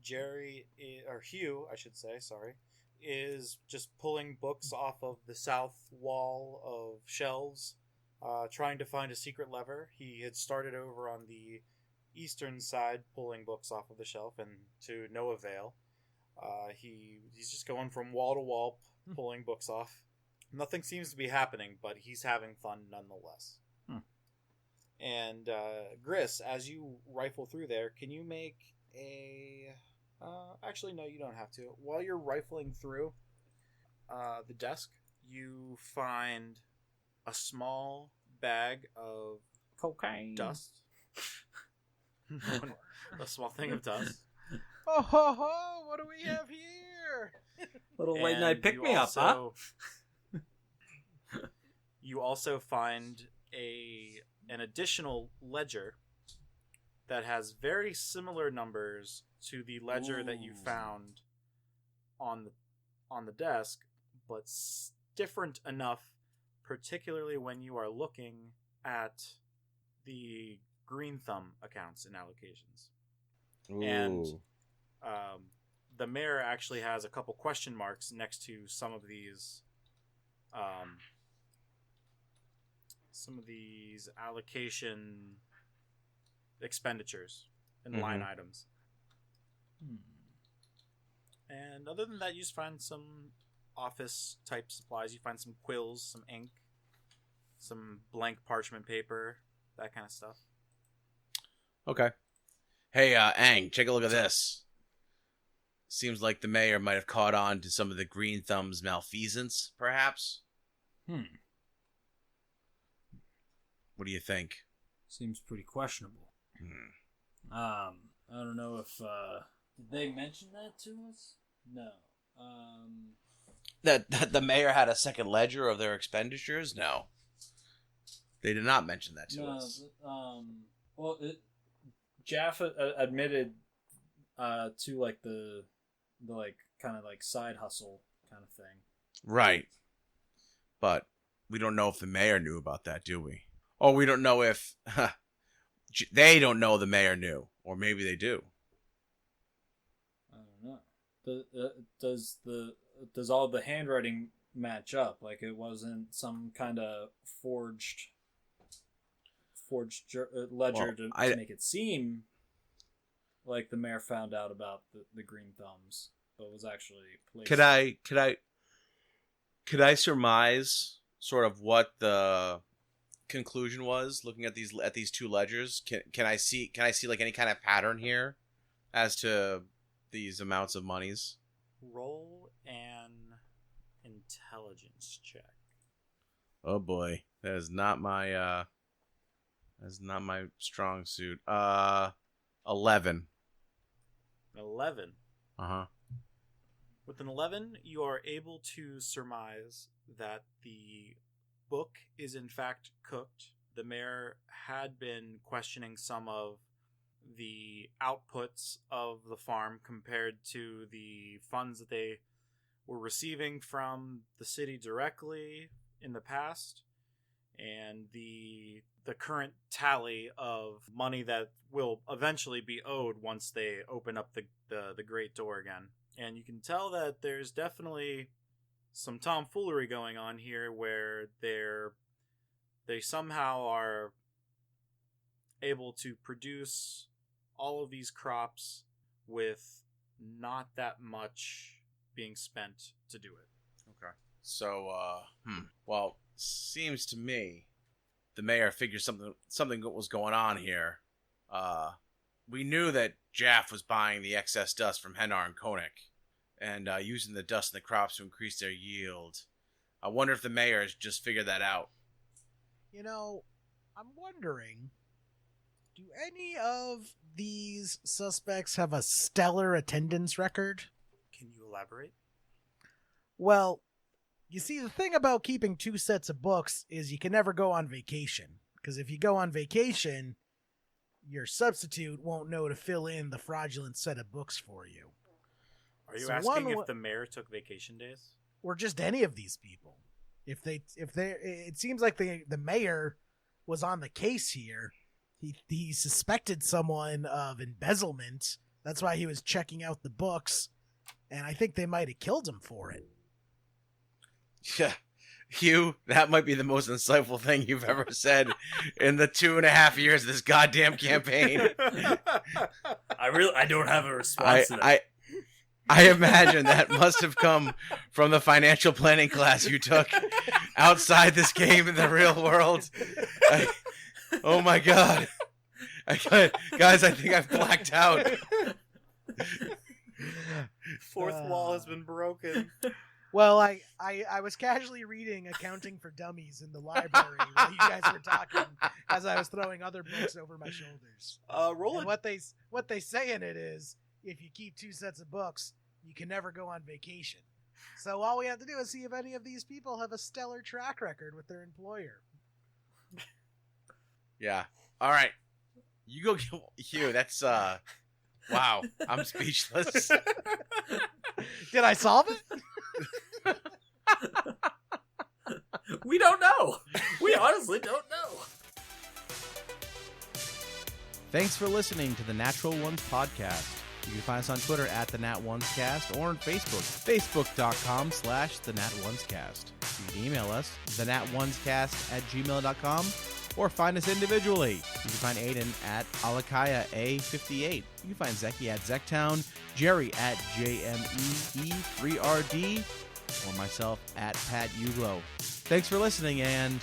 Hugh, I should say, sorry, is just pulling books off of the south wall of shelves, trying to find a secret lever. He had started over on the eastern side, pulling books off of the shelf, and to no avail. He's just going from wall to wall, pulling books off. Nothing seems to be happening, but he's having fun nonetheless. And Gris, as you rifle through there, can you make a... actually, no, you don't have to. While you're rifling through the desk, you find a small bag of Cocaine. dust. A small thing of dust. Oh ho ho! What do we have here? Little late And night pick you me up, huh? also- You also find an additional ledger that has very similar numbers to the ledger that you Ooh. found on the desk, but different enough, particularly when you are looking at the Green Thumb accounts and allocations. And the mayor actually has a couple question marks next to some of these allocation expenditures and line items. And other than that, you just find some office type supplies. You find some quills, some ink, some blank parchment paper, that kind of stuff. Okay. Hey, Aang, take a look at this. Seems like the mayor might have caught on to some of the Green Thumb's malfeasance, perhaps? What do you think? Seems pretty questionable. I don't know if did they mention that to us? No. That the mayor had a second ledger of their expenditures? No. They did not mention that to us. Well, Jaff admitted to like the like kind of like side hustle kind of thing. Right. But we don't know if the mayor knew about that, do we? Or we don't know if they don't know the mayor knew, or maybe they do. I don't know. Does all the handwriting match up? Like it wasn't some kind of forged ledger to make it seem like the mayor found out about the Green Thumbs, but was actually placed. Could I surmise sort of what the conclusion was looking at these two ledgers? Can I see like any kind of pattern here as to these amounts of monies? Roll an intelligence check. Oh boy, That is not my strong suit. 11. 11. Uh-huh. With an 11, you are able to surmise that the book is in fact cooked. The mayor had been questioning some of the outputs of the farm compared to the funds that they were receiving from the city directly in the past, and the current tally of money that will eventually be owed once they open up the great door again. And you can tell that there's definitely some tomfoolery going on here, where they somehow are able to produce all of these crops with not that much being spent to do it. Okay. So, well, seems to me the mayor figured something was going on here. We knew that Jaff was buying the excess dust from Henar and Koenig and using the dust in the crops to increase their yield. I wonder if the mayor has just figured that out. You know, I'm wondering, do any of these suspects have a stellar attendance record? Can you elaborate? Well, you see, the thing about keeping 2 sets of books is you can never go on vacation. Because if you go on vacation, your substitute won't know to fill in the fraudulent set of books for you. Are you So asking if the mayor took vacation days? Or just any of these people. If they, it seems like the mayor was on the case here. He suspected someone of embezzlement. That's why he was checking out the books, and I think they might have killed him for it. Yeah, Hugh, that might be the most insightful thing you've ever said in the 2.5 years of this goddamn campaign. I don't have a response to that. I imagine that must have come from the financial planning class you took outside this game in the real world. Oh my god. Guys, I think I've blacked out. Fourth wall has been broken. Well, I was casually reading Accounting for Dummies in the library while you guys were talking, as I was throwing other books over my shoulders. Roll And what they say in it is, if you keep 2 sets of books, you can never go on vacation. So all we have to do is see if any of these people have a stellar track record with their employer. Yeah. All right. You go, Hugh. That's wow. I'm speechless. Did I solve it? We don't know. We honestly don't know. Thanks for listening to the Natural Ones podcast. You can find us on Twitter at the Nat Ones Cast or on Facebook, facebook.com/the Nat Ones Cast. You can email us, thenatonescast@gmail.com, or find us individually. You can find Aiden at Alakaya A58. You can find Zeki at Zektown, Jerry at JMEE3RD, or myself at Pat Uglo. Thanks for listening, and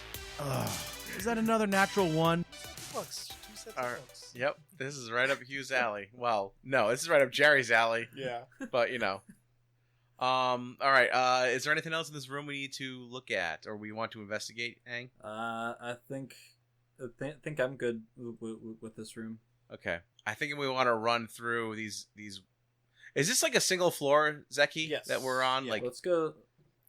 is that another natural one? Books. 2 sets All of right. books. Yep. This is right up Hugh's alley. Well, no, this is right up Jerry's alley. Yeah. But you know. All right. Is there anything else in this room we need to look at or we want to investigate, Ang? I think I'm good with this room. Okay. I think we want to run through these. Is this like a single floor, Zeki? Yes. That we're on? Yeah. Like, Let's go.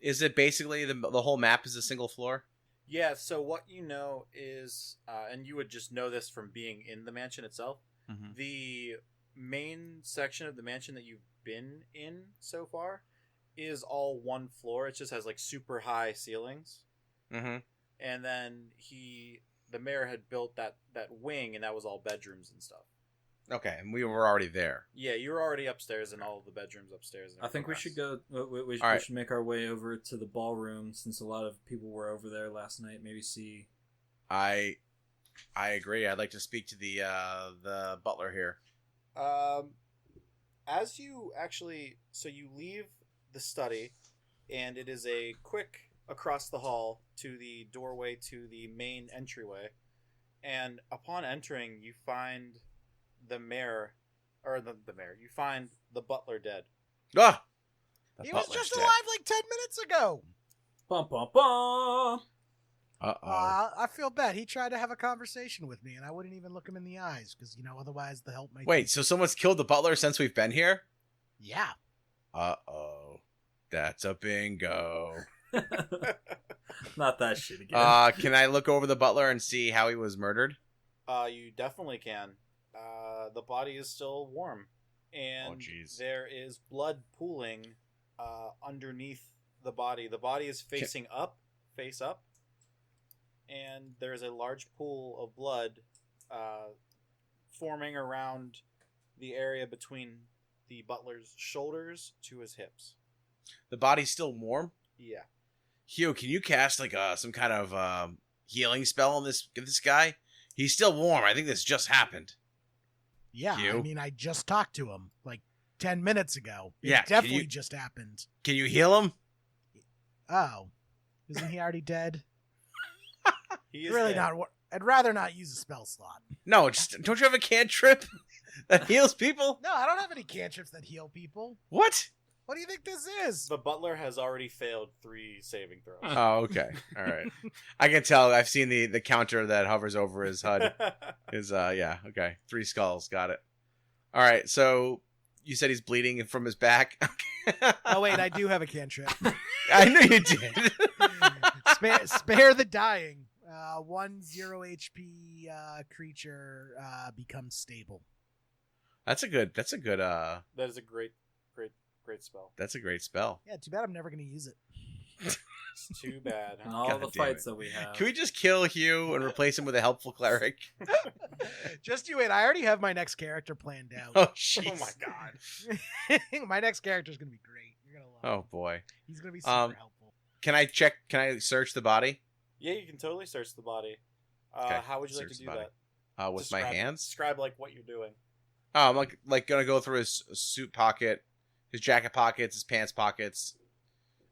is it basically the whole map is a single floor? Yeah, so what you know is, and you would just know this from being in the mansion itself, Mm-hmm. the main section of the mansion that you've been in so far is all one floor. It just has like super high ceilings. Mm-hmm. And then the mayor had built that wing, and that was all bedrooms and stuff. Okay, and we were already there. Yeah, you were already upstairs in all of the bedrooms upstairs. And I think we everything should else. go. We All right. should make our way over to the ballroom since a lot of people were over there last night. Maybe see. I agree. I'd like to speak to the butler here. As you actually, so you leave the study, and it is a quick across the hall to the doorway to the main entryway. And upon entering, you find the mayor, or the mayor. You find the butler dead. Ah, He was just alive like 10 minutes ago. Bum bum bum. Uh-oh. I feel bad. He tried to have a conversation with me, and I wouldn't even look him in the eyes because otherwise the help might. Wait, so someone's killed the butler since we've been here? Yeah. Uh-oh. That's a bingo. Not that shit again. Can I look over the butler and see how he was murdered? You definitely can. The body is still warm, and jeez. there is blood pooling underneath the body. The body is facing up, face up, and there is a large pool of blood forming around the area between the butler's shoulders to his hips. The body's still warm? Yeah. Hugh, can you cast like some kind of healing spell on this guy? He's still warm. I think this just happened. Yeah, You? I mean, I just talked to him like 10 minutes ago. It Yeah, can definitely you- just happened. Can you heal him? Oh, isn't he already dead? He is Really dead. not. I'd rather not use a spell slot. No, just don't you have a cantrip that heals people? No, I don't have any cantrips that heal people. What? What do you think this is? The butler has already failed 3 saving throws. Oh, okay. All right. I can tell. I've seen the counter that hovers over his HUD. Yeah, okay. 3 skulls. Got it. All right. So you said he's bleeding from his back. Oh wait, I do have a cantrip. I knew you did. Spare the dying. 1 0 HP creature becomes stable. That's a good. That is a great spell. That's a great spell. Yeah, too bad I'm never going to use it. It's too bad. And Huh? all God the damn fights it. that we have. Can we just kill Hugh and replace him with a helpful cleric? Just you wait. I already have my next character planned out. Oh, jeez. Oh my god. My next character is going to be great. You're going to love him. Oh boy. He's going to be super helpful. Can I check? Can I search the body? Yeah, you can totally search the body. Okay, How would you like search to the do body. that? With my hands? Describe like what you're doing. Oh, I'm like gonna go through his suit pocket, his jacket pockets, his pants pockets.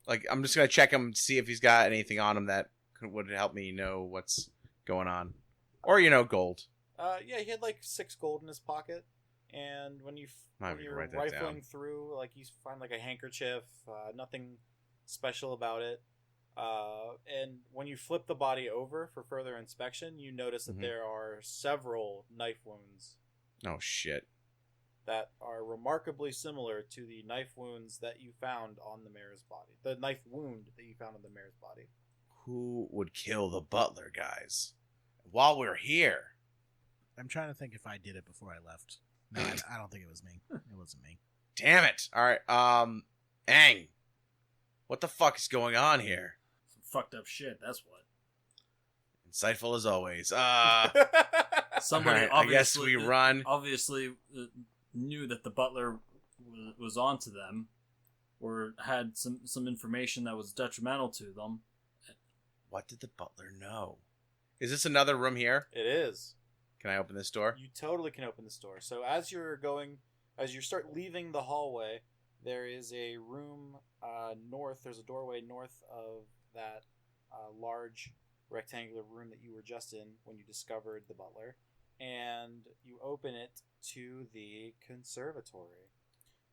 Like I'm just gonna check him, see if he's got anything on him that would help me know what's going on, or gold. Yeah, he had like 6 gold in his pocket, and when Might when be you're write that rifling down. through, like you find like a handkerchief, nothing special about it. And when you flip the body over for further inspection, you notice that Mhm. there are several knife wounds Oh shit! that are remarkably similar to the knife wounds that you found on the mayor's body. The knife wound that you found on the mayor's body. Who would kill the butler, guys? While we're here, I'm trying to think if I did it before I left. No, I don't think it was me. It wasn't me. damn it! All right, Aang, what the fuck is going on here? Some fucked up shit, that's what. Insightful as always. Somebody Alright, I guess obviously, we run. obviously knew that the butler was onto them, or had some information that was detrimental to them. What did the butler know? Is this another room here? It is. Can I open this door? You totally can open this door. So as you start leaving the hallway, there is a room north. There's a doorway north of that large rectangular room that you were just in when you discovered the butler, and you open it to the conservatory.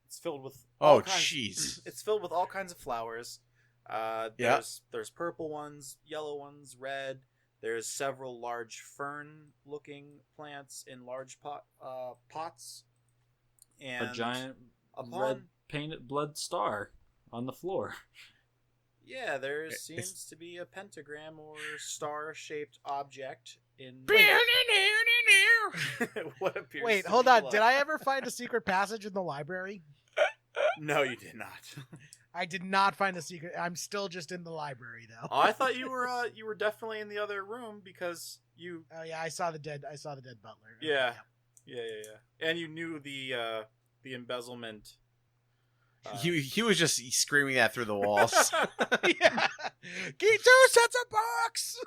It's filled with Oh, jeez. It's filled with all kinds of flowers. Yeah. There's purple ones, yellow ones, red. There's several large fern-looking plants in large pots, and A giant upon red painted blood star on the floor. yeah, there It's- seems to be a pentagram or star-shaped object in what appears. Wait, to hold be on. blood. Did I ever find a secret passage in the library? No, you did not. I did not find a secret. I'm still just in the library though. Oh, I thought you were definitely in the other room because you. Oh yeah, I saw the dead butler. Yeah. Yeah. And you knew the embezzlement. He was just screaming that through the walls. Yeah. Get 2 sets of books.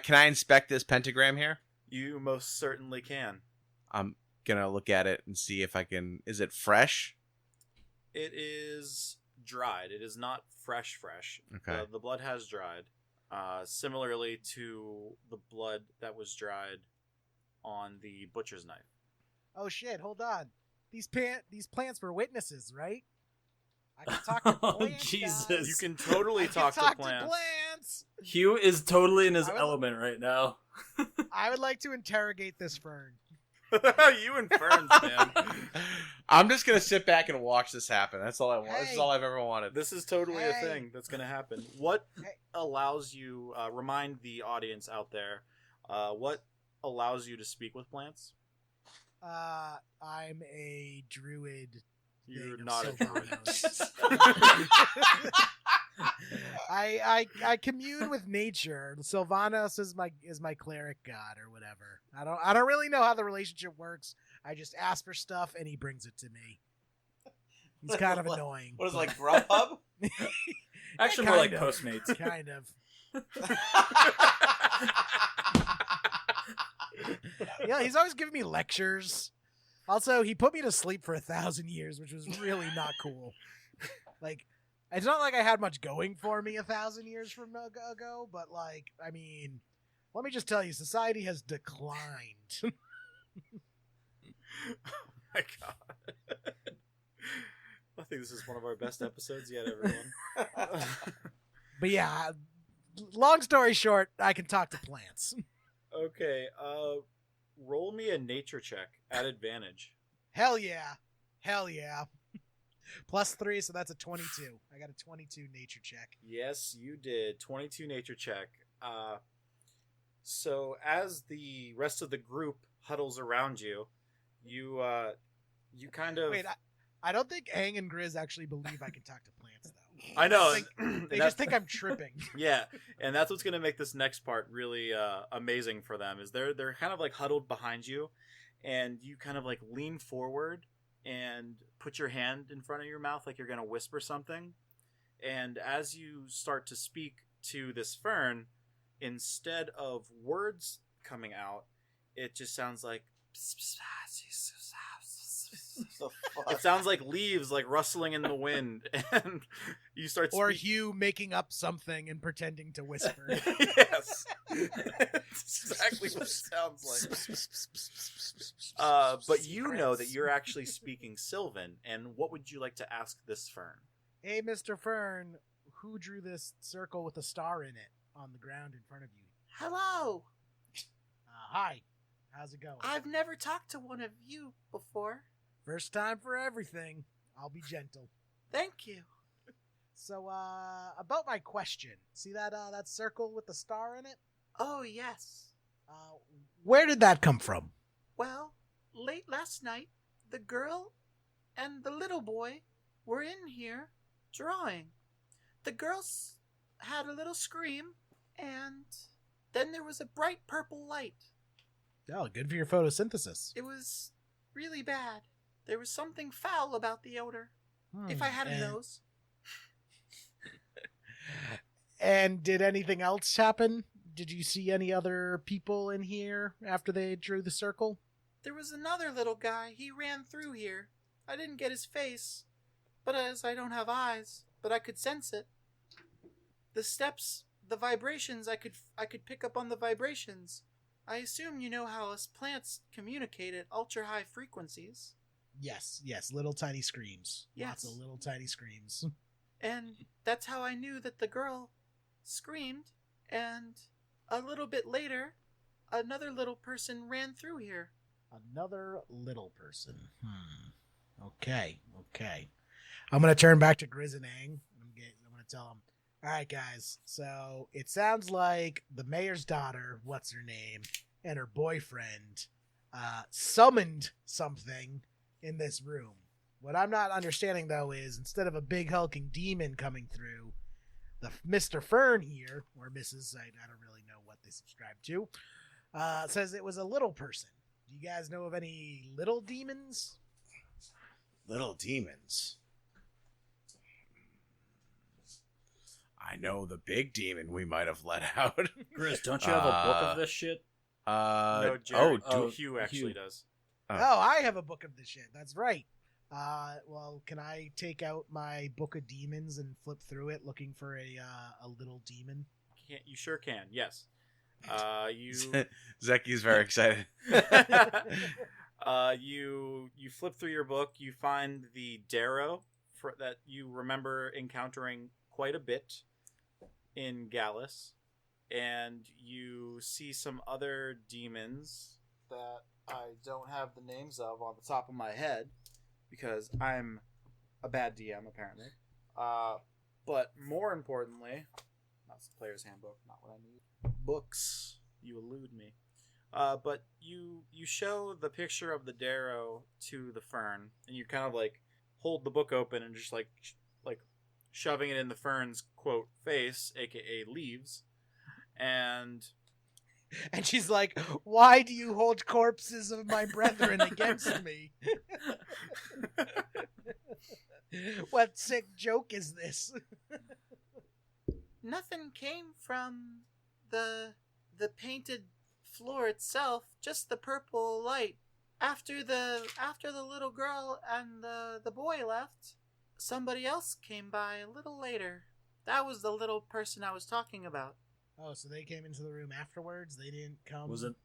Can I inspect this pentagram here? You most certainly can. I'm gonna look at it and see if I can. Is it fresh? It is dried. It is not fresh. Okay. The blood has dried. Similarly to the blood that was dried on the butcher's knife. Oh shit! Hold on. These plants were witnesses, right? I can talk to Oh, plants. Jesus. guys. You can totally I can talk to talk plants. plants. Hugh is totally in his I would- element right now. I would like to interrogate this fern. You and Ferns, man. I'm just gonna sit back and watch this happen. That's all I want. This is Hey. all I've ever wanted. This is totally a Hey. thing that's going to happen. What Hey. allows you, remind the audience out there, what allows you to speak with plants? I'm a druid. You're thing of not a Sylvanas. druid. I commune with nature. Sylvanas is my cleric god or whatever. I don't really know how the relationship works. I just ask for stuff and he brings it to me. He's kind of annoying. What is it, but- like Grubhub? Actually, more like kind of. Postmates. Kind of. Yeah, he's always giving me lectures. Also, he put me to sleep for 1,000 years, which was really not cool. Like, it's not like I had much going for me 1,000 years from ago, but like, I mean, let me just tell you, society has declined. My God. I think this is one of our best episodes yet, everyone. But yeah, long story short, I can talk to plants. Okay, roll me a nature check at advantage. Hell yeah. Hell yeah. +3, so that's a 22. I got a 22 nature check. Yes, you did. 22 nature check. So as the rest of the group huddles around you, you kind of... Wait, I don't think Aang and Grizz actually believe I can talk to plants, though. I know. They think- and They that's- just think I'm tripping. Yeah, and that's what's gonna make this next part really amazing for them. Is they're kind of like huddled behind you, and you kind of like lean forward and put your hand in front of your mouth like you're gonna whisper something. And as you start to speak to this fern, instead of words coming out, it just sounds like. It sounds like leaves like rustling in the wind, and you start Or speaking. Hugh making up something and pretending to whisper. Yes, that's exactly what it sounds like. But you know that you're actually speaking Sylvan, and what would you like to ask this fern? Hey, Mr. Fern, who drew this circle with a star in it on the ground in front of you? Hello, Hi. How's it going? I've never talked to one of you before. First time for everything. I'll be gentle. Thank you. So, about my question. See that circle with the star in it? Oh, yes. Where did that come from? Well, late last night, the girl and the little boy were in here drawing. The girl had a little scream, and then there was a bright purple light. Oh, good for your photosynthesis. It was really bad. There was something foul about the odor, if I had a and, nose. And did anything else happen? Did you see any other people in here after they drew the circle? There was another little guy. He ran through here. I didn't get his face, but as I don't have eyes, but I could sense it. The steps, the vibrations, I could pick up on the vibrations. I assume you know how us plants communicate at ultra high frequencies. Yes, little tiny screams. Yes. Lots of little tiny screams. And that's how I knew that the girl screamed, and a little bit later, another little person ran through here. Another little person. Okay. I'm going to turn back to Grizz and Aang. I'm going to tell them, all right, guys, so it sounds like the mayor's daughter, what's her name, and her boyfriend summoned something in this room. What I'm not understanding, though, is instead of a big hulking demon coming through, the Mr. Fern here, or Mrs., I don't really know what they subscribe to, says it was a little person. Do you guys know of any little demons? Little demons. I know the big demon we might have let out. Grizz, don't you have a book of this shit? No, Jared, oh, Hugh actually Hugh. does. Oh, I have a book of this shit. That's right. Well, can I take out my book of demons and flip through it looking for a little demon? You sure can. Yes. You Zeki's very excited. you flip through your book. You find the Darrow that you remember encountering quite a bit. in Gallus, and you see some other demons that I don't have the names of on the top of my head because I'm a bad DM apparently. But more importantly, that's the player's handbook, not what I need. Books, you elude me. But you show the picture of the Darrow to the Fern, and you kind of like hold the book open and just like shoving it in the Fern's quote face, aka leaves, and she's like, "Why do you hold corpses of my brethren against me? What sick joke is this?" Nothing came from the painted floor itself, just the purple light. After the little girl and the boy left, somebody else came by a little later. That was the little person I was talking about. Oh, so they came into the room afterwards. They didn't come. Was it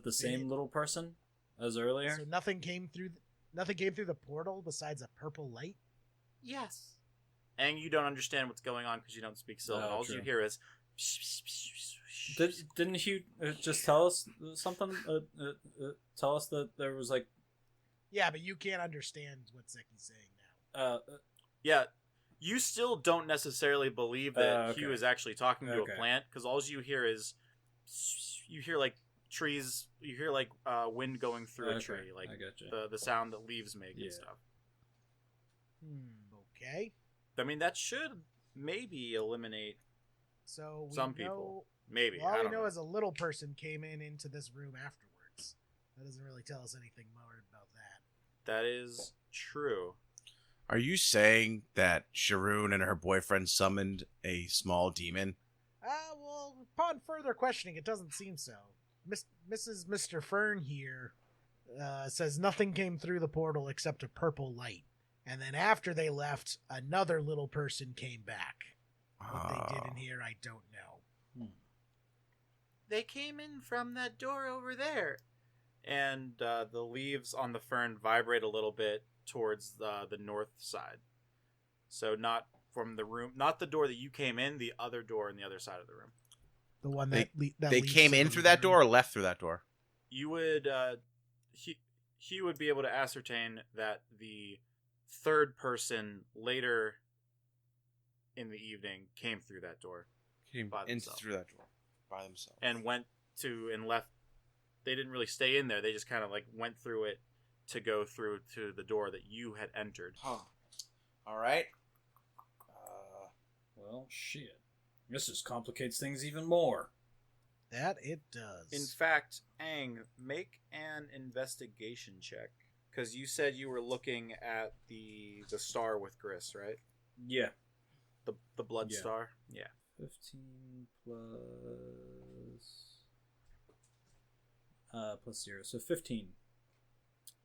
the same little person as earlier? So nothing came through the portal besides a purple light. Yes. And you don't understand what's going on because you don't speak Sylvan. All True. you hear is... Didn't he just tell us something? Tell us that there was like... Yeah, but you can't understand what Zeki's saying now. Yeah, you still don't necessarily believe that okay. Hugh is actually talking to Okay. a plant because all you hear is... You hear like trees, you hear like wind going through a Okay, tree, like I gotcha. the sound that leaves make Yeah. and stuff. Okay. I mean, that should maybe eliminate So we some know, people. Maybe. Well, I all we don't know know. is a little person came into this room afterwards. That doesn't really tell us anything more about that. That is true. Are you saying that Sharoon and her boyfriend summoned a small demon? Well, upon further questioning, it doesn't seem so. Mr. Fern here says nothing came through the portal except a purple light. And then after they left, another little person came back. What they did in here, I don't know. They came in from that door over there. And the leaves on the fern vibrate a little bit towards the north side. So not from the room, not the door that you came in, the other door on the other side of the room. The one They that leads came to in the through that room. door or left through that door? You would, he would be able to ascertain that the third person later in the evening came through that door Came By in themselves. through that door by themselves. and went to and left. They didn't really stay in there. They just kind of like went through it to go through to the door that you had entered. Huh. All right. Well, shit. This just complicates things even more. That it does. In fact, Aang, make an investigation check because you said you were looking at the star with Gris, right? Yeah. The blood Yeah. star. Yeah. 15 plus 0, so 15.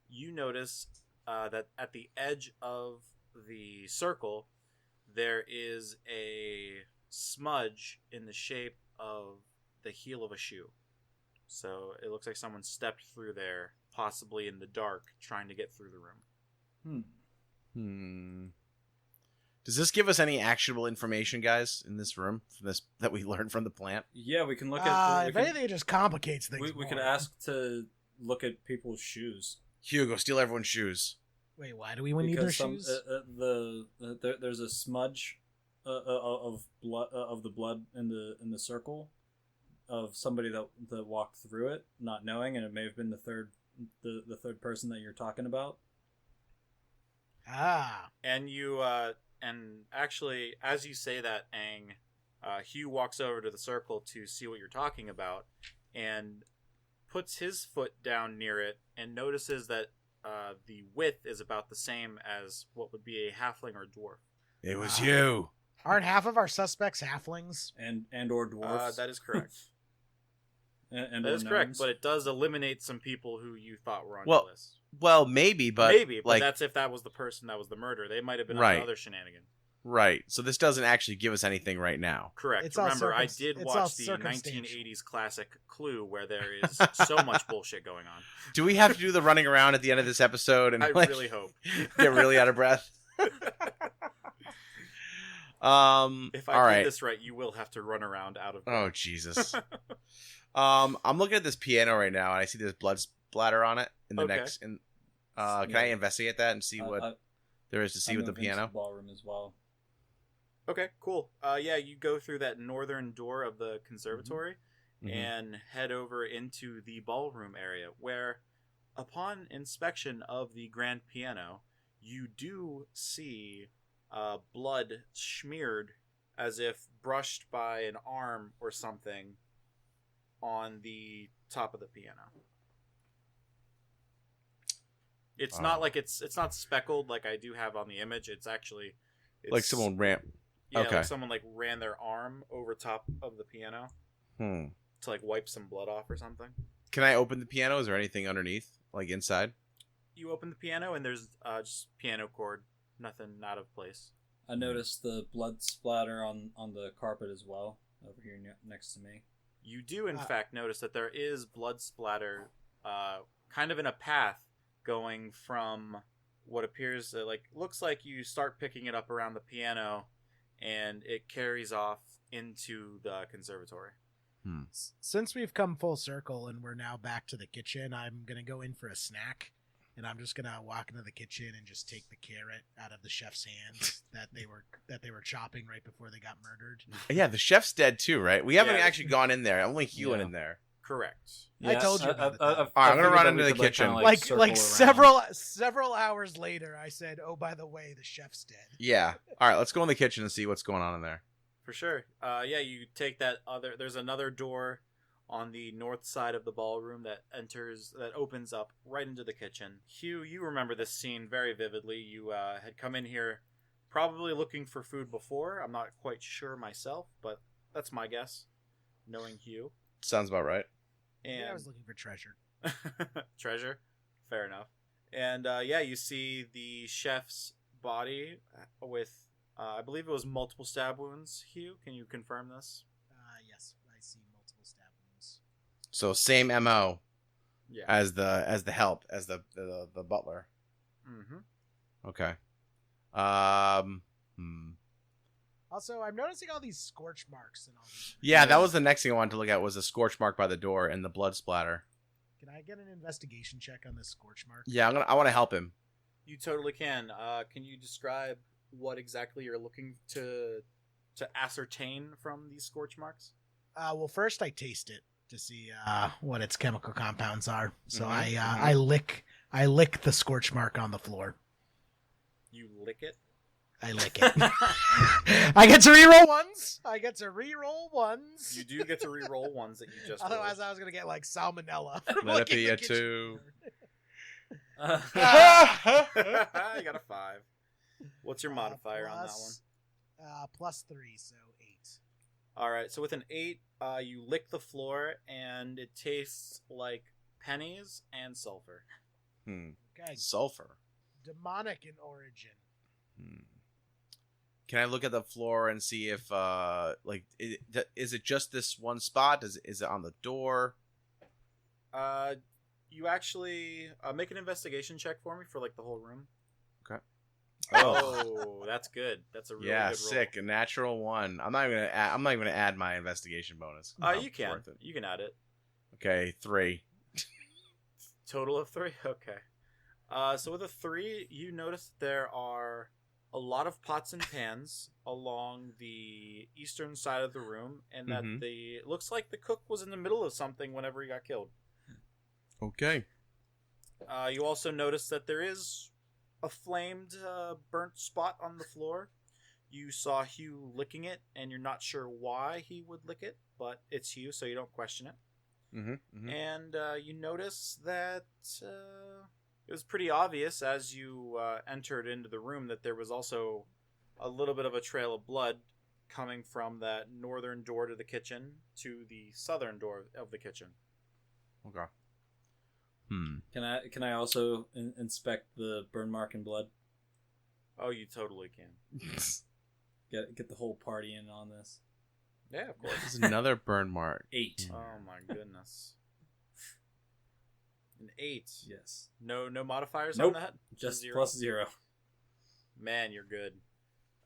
You notice that at the edge of the circle, there is a smudge in the shape of the heel of a shoe. So it looks like someone stepped through there, possibly in the dark, trying to get through the room. Does this give us any actionable information, guys, in this room from this that we learned from the plant? Yeah, we can look at... if anything, it just complicates things. we could more. ask to look at people's shoes. Hugo, steal everyone's shoes. Wait, why do we need their Because shoes? there's a smudge of blood of the blood in the circle of somebody that walked through it, not knowing, and it may have been the third person that you're talking about. And you, and actually, as you say that, Aang, Hugh walks over to the circle to see what you're talking about, and puts his foot down near it, and notices that the width is about the same as what would be a halfling or dwarf. It was Wow. you. Aren't half of our suspects halflings? and or dwarfs. That is correct. and That or is correct, gnomes. but it does eliminate some people who you thought were on Well, your list. Well, maybe, but Maybe, but like that's if that was the person that was the murderer. They might have been Right. on another shenanigan. right. So this doesn't actually give us anything right now. Correct. It's all Remember, I circum- did it's all watch the circumstantial. 1980s classic Clue, where there is so much bullshit going on. Do we have to do the running around at the end of this episode and I like, really hope. get really out of breath? If I all do right. this right, you will have to run around out of. Oh Jesus. I'm looking at this piano right now, and I see there's blood splatter on it. In the Okay. next, can I investigate that and see what there is to see I with the move into piano? ballroom as well. Okay, cool. Yeah, you go through that northern door of the conservatory Mhm. and head over into the ballroom area, where, upon inspection of the grand piano, you do see blood smeared as if brushed by an arm or something on the top of the piano. It's not like it's not speckled like I do have on the image. It's actually Like someone ran. yeah, okay. like someone like ran their arm over top of the piano to like wipe some blood off or something. Can I open the piano? Is there anything underneath, like inside? You open the piano and there's just piano chord, nothing out of place. I noticed the blood splatter on the carpet as well, over here next to me. You do in fact notice that there is blood splatter, kind of in a path going from what appears to, like, looks like you start picking it up around the piano, and it carries off into the conservatory. Since we've come full circle and we're now back to the kitchen, I'm gonna go in for a snack, and I'm just gonna walk into the kitchen and just take the carrot out of the chef's hands that they were chopping right before they got murdered. Yeah, the chef's dead too, right? We haven't Yeah. actually gone in there. Only Hugh went Yeah. in there. Correct. I told you about it, though. All right, I'm gonna figured run that into we the could, like, kitchen. kinda, Like circle around. several hours later, I said, "Oh, by the way, the chef's dead." Yeah. All right, let's go in the kitchen and see what's going on in there. For sure. Yeah, you take that other. There's another door on the north side of the ballroom that opens up right into the kitchen. Hugh, you remember this scene very vividly. You had come in here probably looking for food before. I'm not quite sure myself, but that's my guess, knowing Hugh. Sounds about right. And Yeah, I was looking for treasure. treasure. Fair enough. And yeah, you see the chef's body with, I believe it was multiple stab wounds. Hugh, can you confirm this? Yes, I see multiple stab wounds. So same MO Yeah. as the help as the butler. Mm-hmm. Okay. Also, I'm noticing all these scorch marks and all these. Yeah, that was the next thing I wanted to look at was the scorch mark by the door and the blood splatter. Can I get an investigation check on this scorch mark? Yeah, I want to help him. You totally can. Can you describe what exactly you're looking to ascertain from these scorch marks? Well, first I taste it to see what its chemical compounds are. So Mhm, I lick the scorch mark on the floor. You lick it. I lick it. I get to reroll ones. You do get to re-roll ones that you just Otherwise, rolled. I was gonna get like salmonella. Let it be a 2. You got a 5. What's your modifier on that one? +3, so 8. All right, so with an 8, you lick the floor, and it tastes like pennies and sulfur. Okay, Sulfur. demonic in origin. Can I look at the floor and see if is it just this one spot? Is it on the door? You actually make an investigation check for me for like the whole room. Okay. Oh, that's good. That's a really Yeah, good roll. sick. A natural 1. I'm not even gonna add my investigation bonus. You can. Worth it. You can add it. Okay, 3. Total of 3? Okay. So with a 3, you notice there are a lot of pots and pans along the eastern side of the room, and that Mhm. it looks like the cook was in the middle of something whenever he got killed. Okay. You also notice that there is a flamed, burnt spot on the floor. You saw Hugh licking it, and you're not sure why he would lick it, but it's Hugh, so you don't question it. Mm-hmm. And you notice that it was pretty obvious as you entered into the room that there was also a little bit of a trail of blood coming from that northern door to the kitchen to the southern door of the kitchen. Okay. Can I also inspect the burn mark and blood? Oh, you totally can. Get the whole party in on this. Yeah, of course. This is another burn mark. 8. Oh my goodness. An 8. Yes. No modifiers Nope. on that? Just 0? +0. Man, you're good.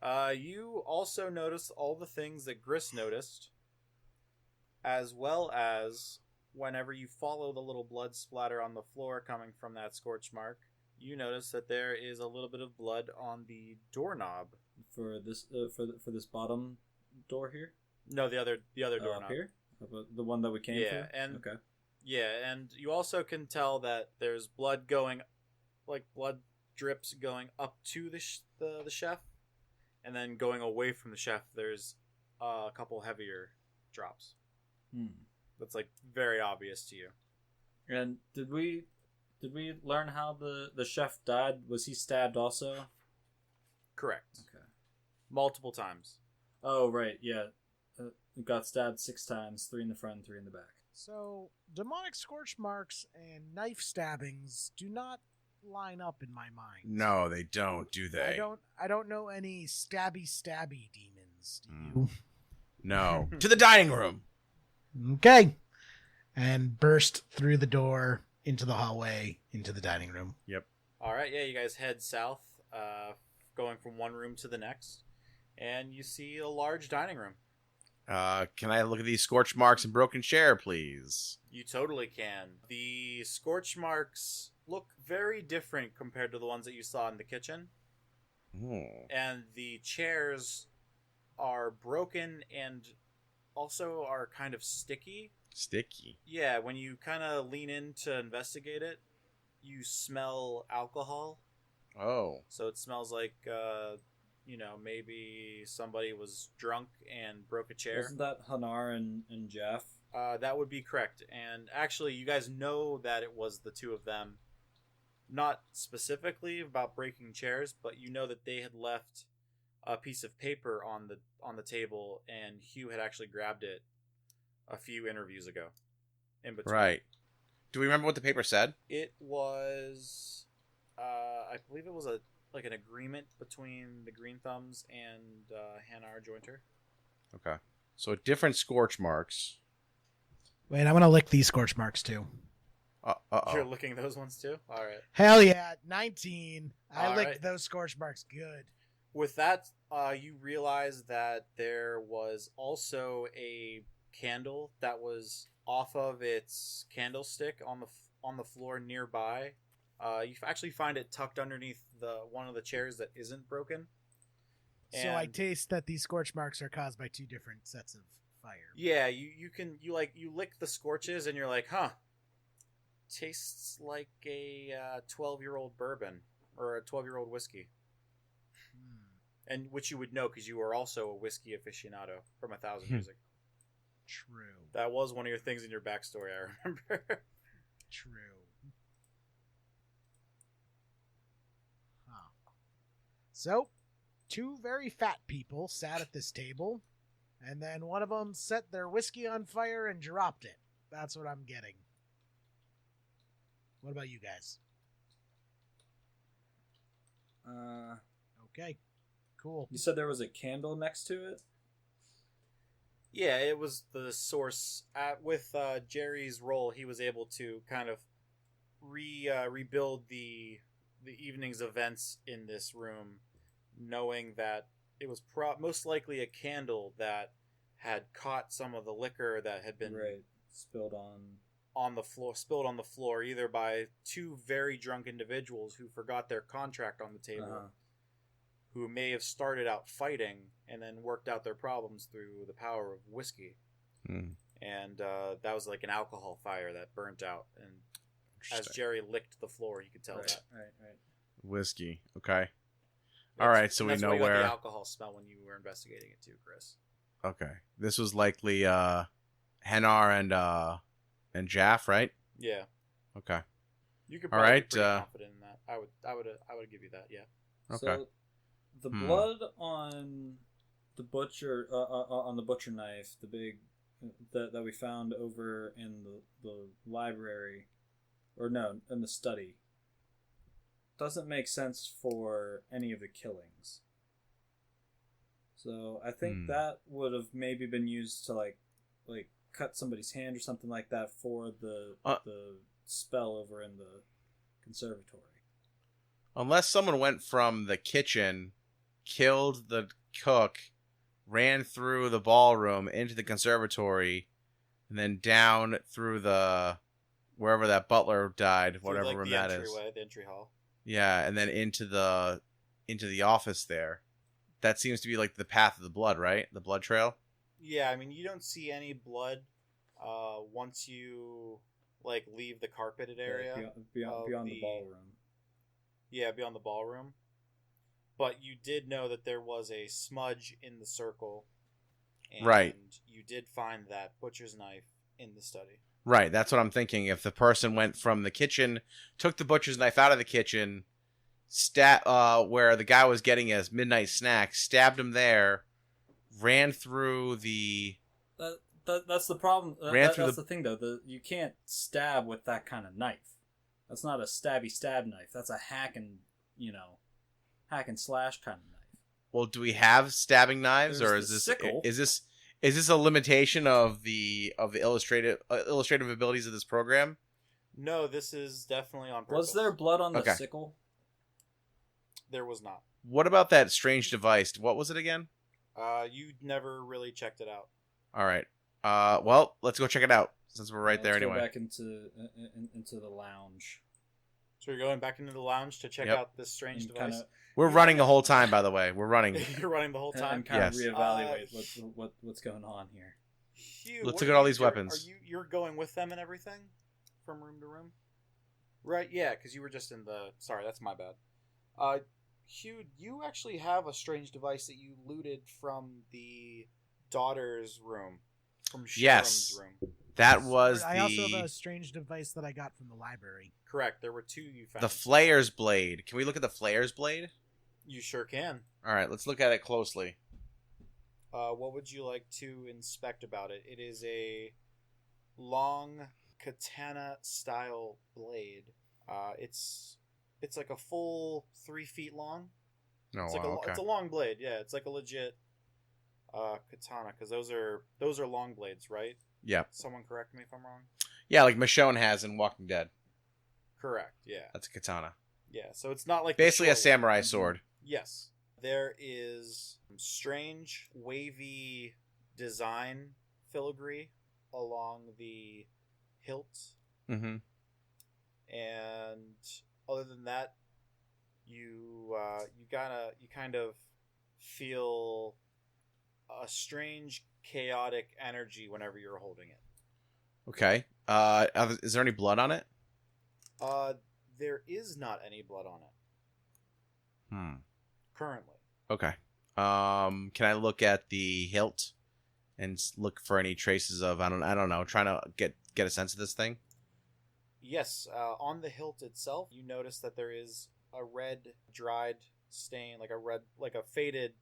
You also notice all the things that Gris noticed, as well as whenever you follow the little blood splatter on the floor coming from that scorch mark, you notice that there is a little bit of blood on the doorknob. For this for this bottom door here. No, the other doorknob. Up here, the one that we came through. And Okay. yeah, and you also can tell that there's blood going, like blood drips going up to the chef, and then going away from the chef. There's a couple heavier drops. That's like very obvious to you. And did we learn how the chef died? Was he stabbed also? Correct. Okay. Multiple times. Oh right, yeah. Got stabbed 6 times, 3 in the front, 3 in the back. So, demonic scorch marks and knife stabbings do not line up in my mind. No, they don't, do they? I don't know any stabby demons. Do you? No. To the dining room. Okay. And burst through the door into the hallway into the dining room. Yep. All right, yeah, you guys head south, going from one room to the next, and you see a large dining room. Can I look at these scorch marks and broken chair, please? You totally can. The scorch marks look very different compared to the ones that you saw in the kitchen. Oh. And the chairs are broken and also are kind of sticky. Sticky. Yeah, when you kind of lean in to investigate it, you smell alcohol. Oh. So it smells like, maybe somebody was drunk and broke a chair. Wasn't that Hanar and Jeff? That would be correct. And actually, you guys know that it was the two of them. Not specifically about breaking chairs, but you know that they had left a piece of paper on the table, and Hugh had actually grabbed it a few interviews ago. In between. Right. Do we remember what the paper said? It was, I believe it was an agreement between the Green Thumbs and Hanar Jointer. Okay. So different scorch marks. Wait, I'm going to lick these scorch marks too. Uh-oh. You're looking those ones too? All right. Hell yeah, 19. I All licked right. those scorch marks good. With that, you realize that there was also a candle that was off of its candlestick on the floor nearby. You actually find it tucked underneath one of the chairs that isn't broken. So I And- taste that these scorch marks are caused by 2 different sets of fire. Yeah, you lick the scorches and you're like, huh, tastes like a 12-year-old bourbon or a 12-year-old whiskey. And which you would know because you were also a whiskey aficionado from 1,000 Years Ago. True. That was one of your things in your backstory, I remember. True. Huh. So, 2 very fat people sat at this table, and then one of them set their whiskey on fire and dropped it. That's what I'm getting. What about you guys? Okay. Cool. You said there was a candle next to it? Yeah, it was the source. With Jerry's role, he was able to kind of rebuild the evening's events in this room, knowing that it was most likely a candle that had caught some of the liquor that had been Right. Spilled spilled on the floor, either by 2 very drunk individuals who forgot their contract on the table, who may have started out fighting and then worked out their problems through the power of whiskey. And that was like an alcohol fire that burnt out. And as Jerry licked the floor, you could tell Right, that. right. Whiskey. Okay. All right, so we that's know why you got where. the alcohol smell when you were investigating it too, Chris. Okay. This was likely Hanar and Jaff, right? Yeah, Okay. you could All probably right, be pretty confident in that. I would give you that. Yeah. Okay. So the blood on the butcher on the butcher knife, the big that we found over in the library, or no, in the study, doesn't make sense for any of the killings. So I think that would have maybe been used to like cut somebody's hand or something like that for the spell over in the conservatory. Unless someone went from the kitchen killed the cook, ran through the ballroom into the conservatory, and then down through the wherever that butler died, whatever Through, room the that is. entryway, the entry hall. Yeah, and then into the office there. That seems to be like the path of the blood, right? The blood trail. Yeah, I mean, you don't see any blood once you like leave the carpeted area. Beyond the the- ballroom. Yeah, beyond the ballroom. But you did know that there was a smudge in the circle. And Right. you did find that butcher's knife in the study. Right, that's what I'm thinking. If the person went from the kitchen, took the butcher's knife out of the kitchen, where the guy was getting his midnight snack, stabbed him there, ran through the That's the problem. Ran through That's the thing, though. You can't stab with that kind of knife. That's not a stabby stab knife. That's a hack and slash kind of knife. Well, do we have stabbing knives, There's or the is this sickle. is this a limitation of the illustrative abilities of this program? No, this is definitely on purpose. Was there blood on the Okay. sickle? There was not. What about that strange device? What was it again? You never really checked it out. All right. Well, let's go check it out since we're right there Let's anyway. Go back into the lounge. So you're going back into the lounge to check Yep. out this strange And device. kinda, We're running the whole time, by the way. We're running. You're running the whole time. and kind Yes. of reevaluate what's going on here. Hugh, Let's what look are at all you these doing? weapons. You're going with them and everything, from room to room? Right. Yeah, because you were just in the. Sorry, that's my bad. Hugh, you actually have a strange device that you looted from the daughter's room, from Yes. Sharon's room. That was I also have the a strange device that I got from the library. Correct. There were two you found. the Flayer's blade. Can we look at the Flayer's blade? You sure can. All right, let's look at it closely. What would you like to inspect about it? It is a long katana style blade. It's like a full 3 feet long. Oh, It's like wow, okay. it's a long blade. Yeah, it's like a legit katana because those are long blades, right? Yeah, Someone correct me if I'm wrong. yeah, like Michonne has in Walking Dead. Correct. Yeah. That's a katana. Yeah. So it's not like the Basically a short one. samurai sword. Yes. There is strange wavy design filigree along the hilt, Mm-hmm. and other than that, you kind of feel a strange chaotic energy whenever you're holding it. Okay. Is there any blood on it? There is not any blood on it Hmm. currently. Okay. Can I look at the hilt and look for any traces of I don't know, trying to get a sense of this thing? Yes, on the hilt itself, you notice that there is a red dried stain, like a faded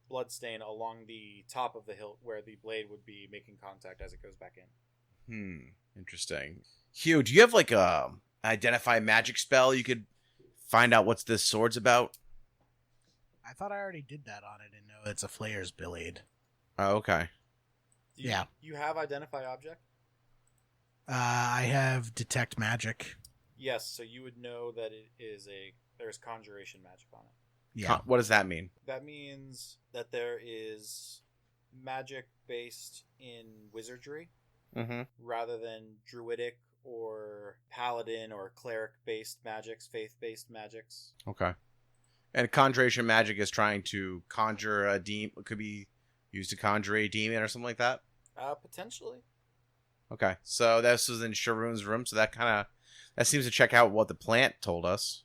blood stain along the top of the hilt where the blade would be making contact as it goes back in. Interesting. Hugh, do you have like a identify magic spell you could find out what's this sword's about? I thought I already did that on it and know it's a Flayer's blade. Oh, okay. Yeah. You have identify object? I have detect magic. Yes, so you would know that there's conjuration magic on it. Yeah. What does that mean? That means that there is magic based in wizardry Mm-hmm. rather than druidic or paladin or cleric based magics, faith based magics. Okay. And conjuration magic is trying to conjure a demon. Could be used to conjure a demon or something like that. Potentially. Okay. So this was in Sharoon's room. So that seems to check out what the plant told us.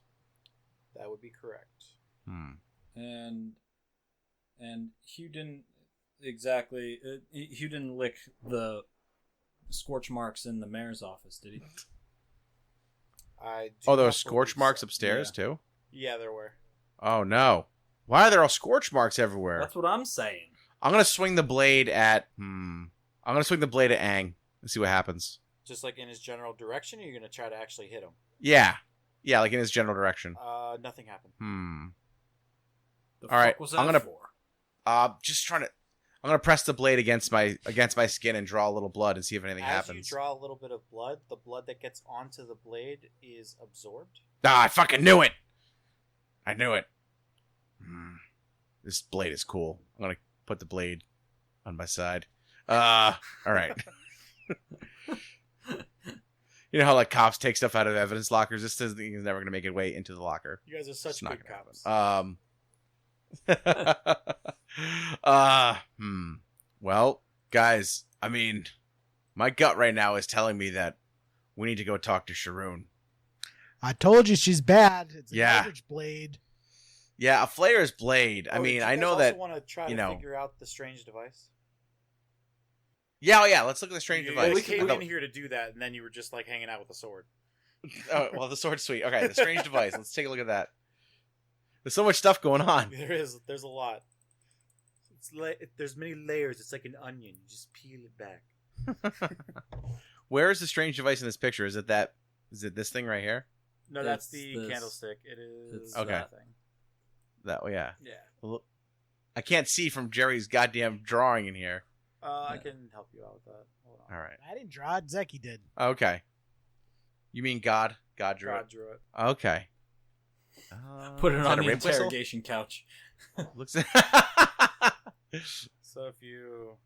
That would be correct. And Hugh didn't exactly. Hugh didn't lick the scorch marks in the mayor's office, did he? I do Oh, there were not scorch believe marks so. upstairs Yeah. too. Yeah, there were. Oh no! Why are there all scorch marks everywhere? That's what I'm saying. I'm gonna swing the blade at. I'm gonna swing the blade at Aang and see what happens. Just like in his general direction, or you're gonna try to actually hit him. Yeah, like in his general direction. Nothing happened. The All right, fuck was that I'm gonna- for? Just trying to. I'm gonna press the blade against my skin and draw a little blood and see if anything As happens. you draw a little bit of blood, the blood that gets onto the blade is absorbed. Ah, I fucking knew it. I knew it. This blade is cool. I'm gonna put the blade on my side. All right. You know how like cops take stuff out of evidence lockers? This thing is never gonna make its way into the locker. You guys are such It's not good gonna cops. Well, guys, I mean, my gut right now is telling me that we need to go talk to Sharoon. I told you she's bad. It's a Yeah. garbage blade. Yeah, a Flayer's blade. I Oh, mean, do you I guys know also that. want to try you to know- figure out the strange device. Yeah, oh yeah. Let's look at the strange You device. came in here to do that, and then you were just like hanging out with the sword. Oh, well, the sword's sweet. Okay, the strange device. Let's take a look at that. There's so much stuff going on. There's a lot. There's many layers. It's like an onion. You just peel it back. Where is the strange device in this picture? Is it this thing right here? No, that's It's the this. candlestick. It is It's Okay. that thing. That yeah. Yeah. Well, I can't see from Jerry's goddamn drawing in here. I can help you out with that. Hold on. All right. I didn't draw it. Zeki did. Okay. You mean God? God drew God it. drew it. Okay. Put it is that on a the rape whistle? interrogation couch. Looks. So if you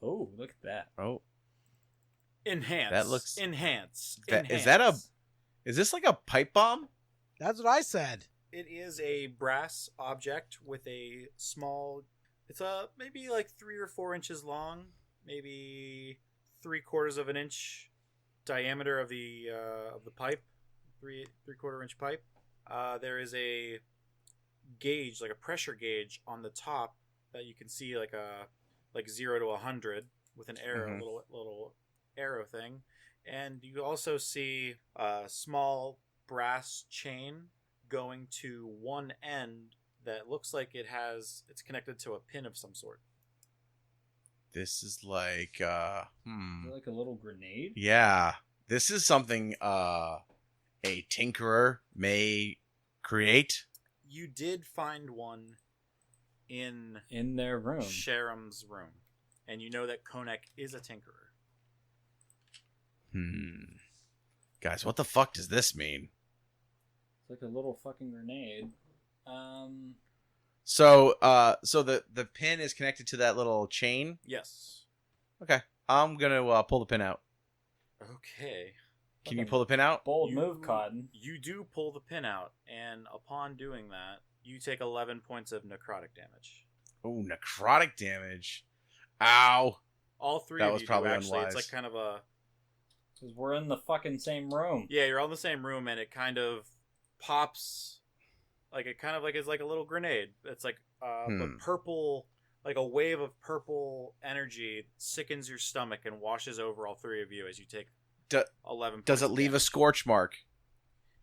Oh, look at that. Oh, enhance, That looks- enhance. is that a- enhance. is this like a pipe bomb? That's what I said. It is a brass object with a small. It's maybe like 3 or 4 inches long, maybe 3/4 of an inch diameter of the pipe, 3/4 inch pipe. There is a gauge, like a pressure gauge, on the top that you can see like 0 to 100 with an arrow, Mhm. little arrow thing, and you also see a small brass chain going to one end that looks like it's connected to a pin of some sort. This is like Is it like a little grenade? Yeah. This is something a tinkerer may create. You did find one in In their room. Sharam's room, and you know that Konek is a tinkerer. Guys, what the fuck does this mean? It's like a little fucking grenade. So the pin is connected to that little chain. Yes. Okay. I'm gonna pull the pin out. Okay. Can you pull the pin out? Bold You- move, Cotton. You do pull the pin out, and upon doing that, you take 11 points of necrotic damage. Oh, necrotic damage. Ow. All three That of was you probably do, actually. unwise. It's like kind of a... Because we're in the fucking same room. Yeah, you're all in the same room, and it kind of pops... Like, it kind of like is like a little grenade. It's like but purple... Like a wave of purple energy sickens your stomach and washes over all three of you as you take 11 points Does it of leave a damage. scorch mark?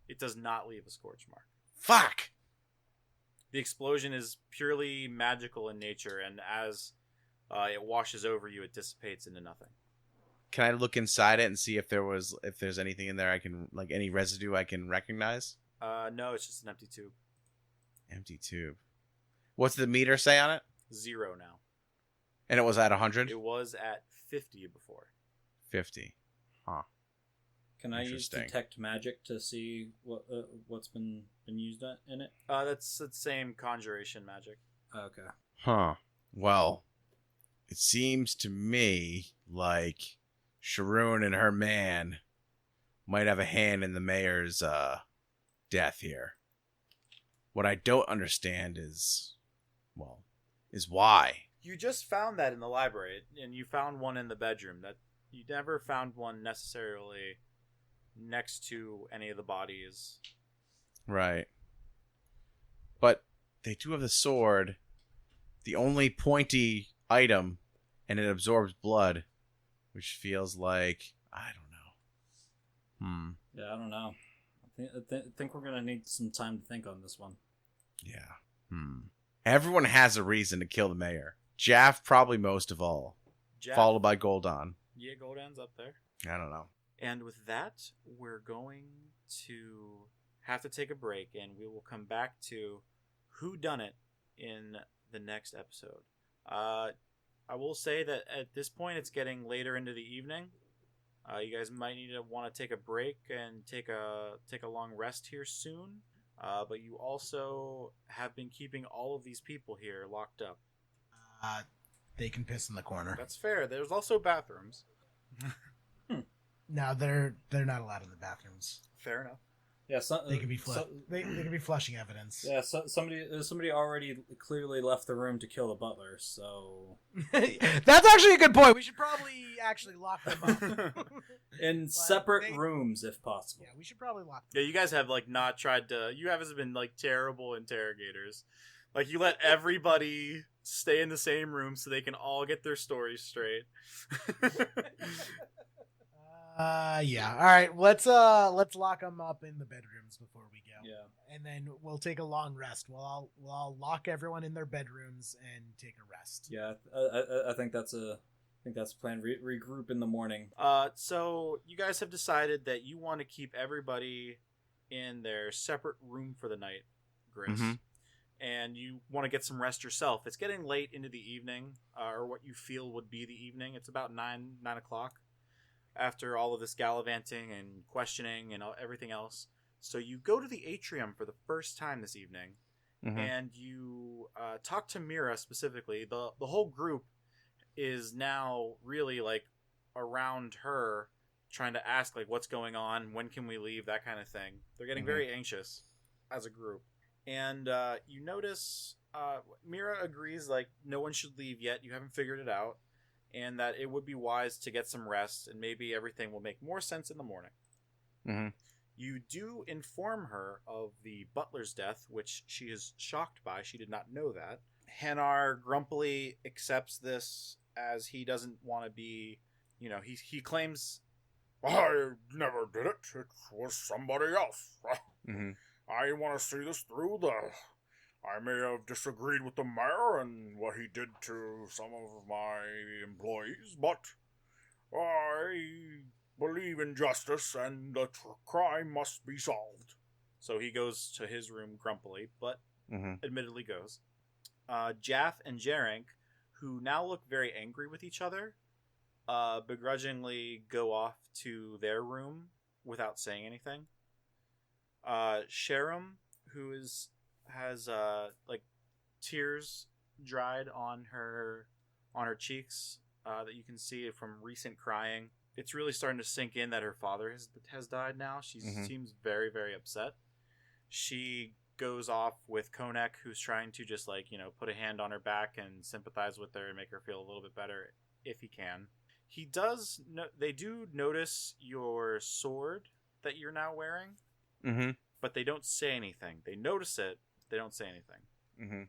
It does not leave a scorch mark. Fuck. The explosion is purely magical in nature, and as it washes over you, it dissipates into nothing. Can I look inside it and see if there's anything in there I can, like, any residue I can recognize? No, it's just an empty tube. Empty tube. What's the meter say on it? 0 now. And it was at 100? It was at 50 before. 50. Huh. Can I use Interesting. detect magic to see what's been used in it? That's the same conjuration magic. Okay. Huh. Well, it seems to me like Sharoon and her man might have a hand in the mayor's death here. What I don't understand is why. You just found that in the library, and you found one in the bedroom. That you never found one necessarily next to any of the bodies. Right. But they do have the sword, the only pointy item, and it absorbs blood, which feels like, I don't know. Yeah, I don't know. I think we're gonna need some time to think on this one. Yeah. Everyone has a reason to kill the mayor. Jaff probably most of all, Jack, followed by Goldon. yeah, Goldan's up there. I don't know. And with that, we're going to have to take a break, and we will come back to Who Done It in the next episode. I will say that at this point, it's getting later into the evening. You guys might need to want to take a break and take a long rest here soon. but you also have been keeping all of these people here locked up. They can piss in the corner. That's fair. There's also bathrooms. No, they're not allowed in the bathrooms. Fair enough. Yeah, They could be they could be flushing evidence. Yeah, somebody already clearly left the room to kill the butler. So That's actually a good point. We should probably actually lock them up in separate rooms if possible. Yeah, we should probably lock them. Yeah, you guys have like not tried to. You haven't been like terrible interrogators. Like you let everybody stay in the same room so they can all get their stories straight. Yeah. All right. Let's lock them up in the bedrooms before we go. Yeah. And then we'll take a long rest. We'll all lock everyone in their bedrooms and take a rest. Yeah, I think that's a plan. Regroup in the morning. So you guys have decided that you want to keep everybody in their separate room for the night, Gris. Mhm. And you want to get some rest yourself. It's getting late into the evening, or what you feel would be the evening. It's about 9 o'clock after all of this gallivanting and questioning and everything else. So you go to the atrium for the first time this evening, and you talk to Mira specifically. The whole group is now really like around her, trying to ask like what's going on, when can we leave, that kind of thing. They're getting very anxious as a group. And you notice Mira agrees like no one should leave yet. You haven't figured it out, and that it would be wise to get some rest, and maybe everything will make more sense in the morning. You do inform her of the butler's death, which she is shocked by. She did not know that. Hanar grumpily accepts this as he doesn't want to be, he claims, I never did it. It was somebody else. I want to see this through. I may have disagreed with the mayor and what he did to some of my employees, but I believe in justice and the crime must be solved. So he goes to his room grumpily, but admittedly goes. Jaff and Jerank, who now look very angry with each other, begrudgingly go off to their room without saying anything. Sharam, who has like tears dried on her cheeks that you can see from recent crying. It's really starting to sink in that her father has died now. She seems very, very upset. She goes off with Konek, who's trying to just like, put a hand on her back and sympathize with her and make her feel a little bit better if he can. They do notice your sword that you're now wearing, but they don't say anything. They notice it. They don't say anything.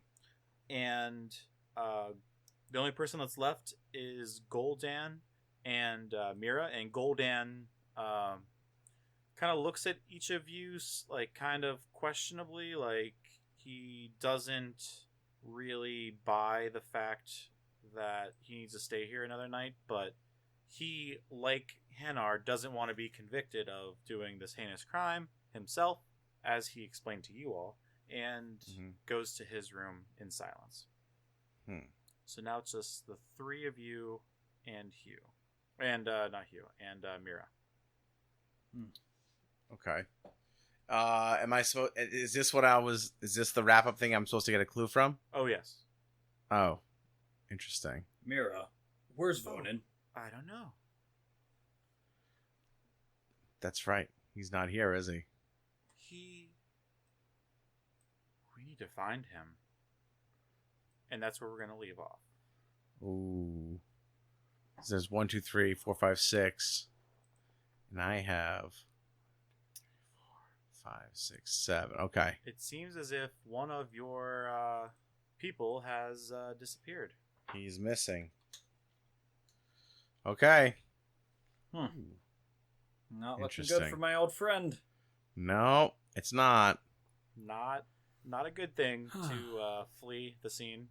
And the only person that's left is Gul'dan and Mira. And Gul'dan kind of looks at each of you like kind of questionably, like he doesn't really buy the fact that he needs to stay here another night, but he, like Hanar, doesn't want to be convicted of doing this heinous crime himself, as he explained to you all, and goes to his room in silence. So now it's just the three of you and Hugh. And, not Hugh, and Mira. Okay. Am I supposed? Is this the wrap up thing I'm supposed to get a clue from? Oh, yes. Oh, interesting. Mira, where's Vonin? I don't know. That's right. He's not here, is he? We need to find him. And that's where we're going to leave off. Ooh. There's 1, 2, 3, 4, 5, 6. And I have 4, 5, 6, 7. Okay. It seems as if one of your people has disappeared. He's missing. Okay. Not looking good for my old friend. No, it's not. Not a good thing to flee the scene.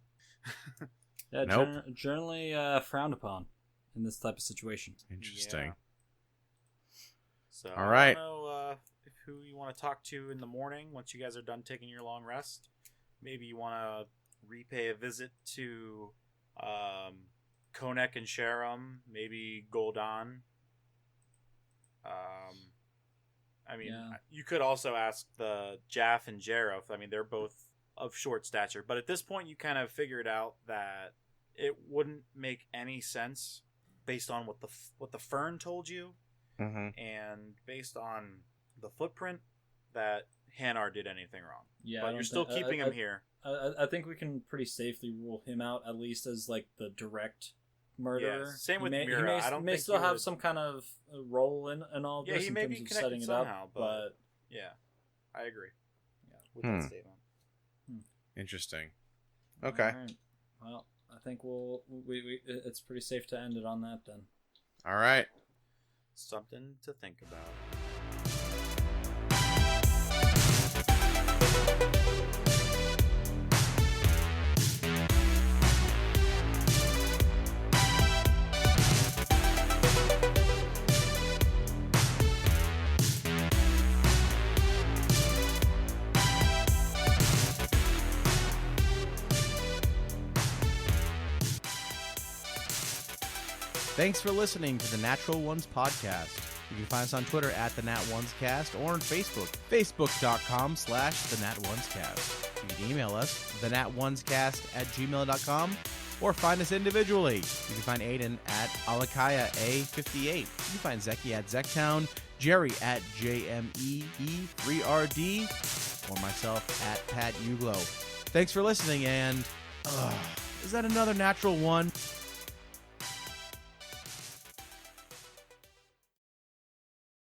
Yeah, Nope. generally frowned upon in this type of situation. Interesting. Yeah. So All right. I don't know who you want to talk to in the morning once you guys are done taking your long rest. Maybe you want to repay a visit to Konek and Sharam, maybe Gul'dan. I mean, Yeah. you could also ask the Jaff and Jareth. I mean, they're both of short stature, but at this point, you kind of figured out that it wouldn't make any sense based on what the Fern told you, and based on the footprint that Hanar did anything wrong. Yeah, but you're still keeping him here. I think we can pretty safely rule him out, at least as like the direct murderer. Yeah, same He with may, Mira. He may, I don't may think still you have would- some kind of role in all Yeah, this he in may terms be of connected setting it somehow, up, but yeah, I agree. Yeah, with that statement. Interesting. Okay. All right. Well, I think it's pretty safe to end it on that then. All right. Something to think about. Thanks for listening to the Natural Ones podcast. You can find us on Twitter at the Nat Ones Cast or on Facebook, facebook.com/the Nat Ones Cast. You can email us, thenat1scast@gmail.com, or find us individually. You can find Aiden at Alakaya A58. You can find Zeki at Zektown, Jerry at JMEE3RD, or myself at Pat Uglo. Thanks for listening, and is that another natural one?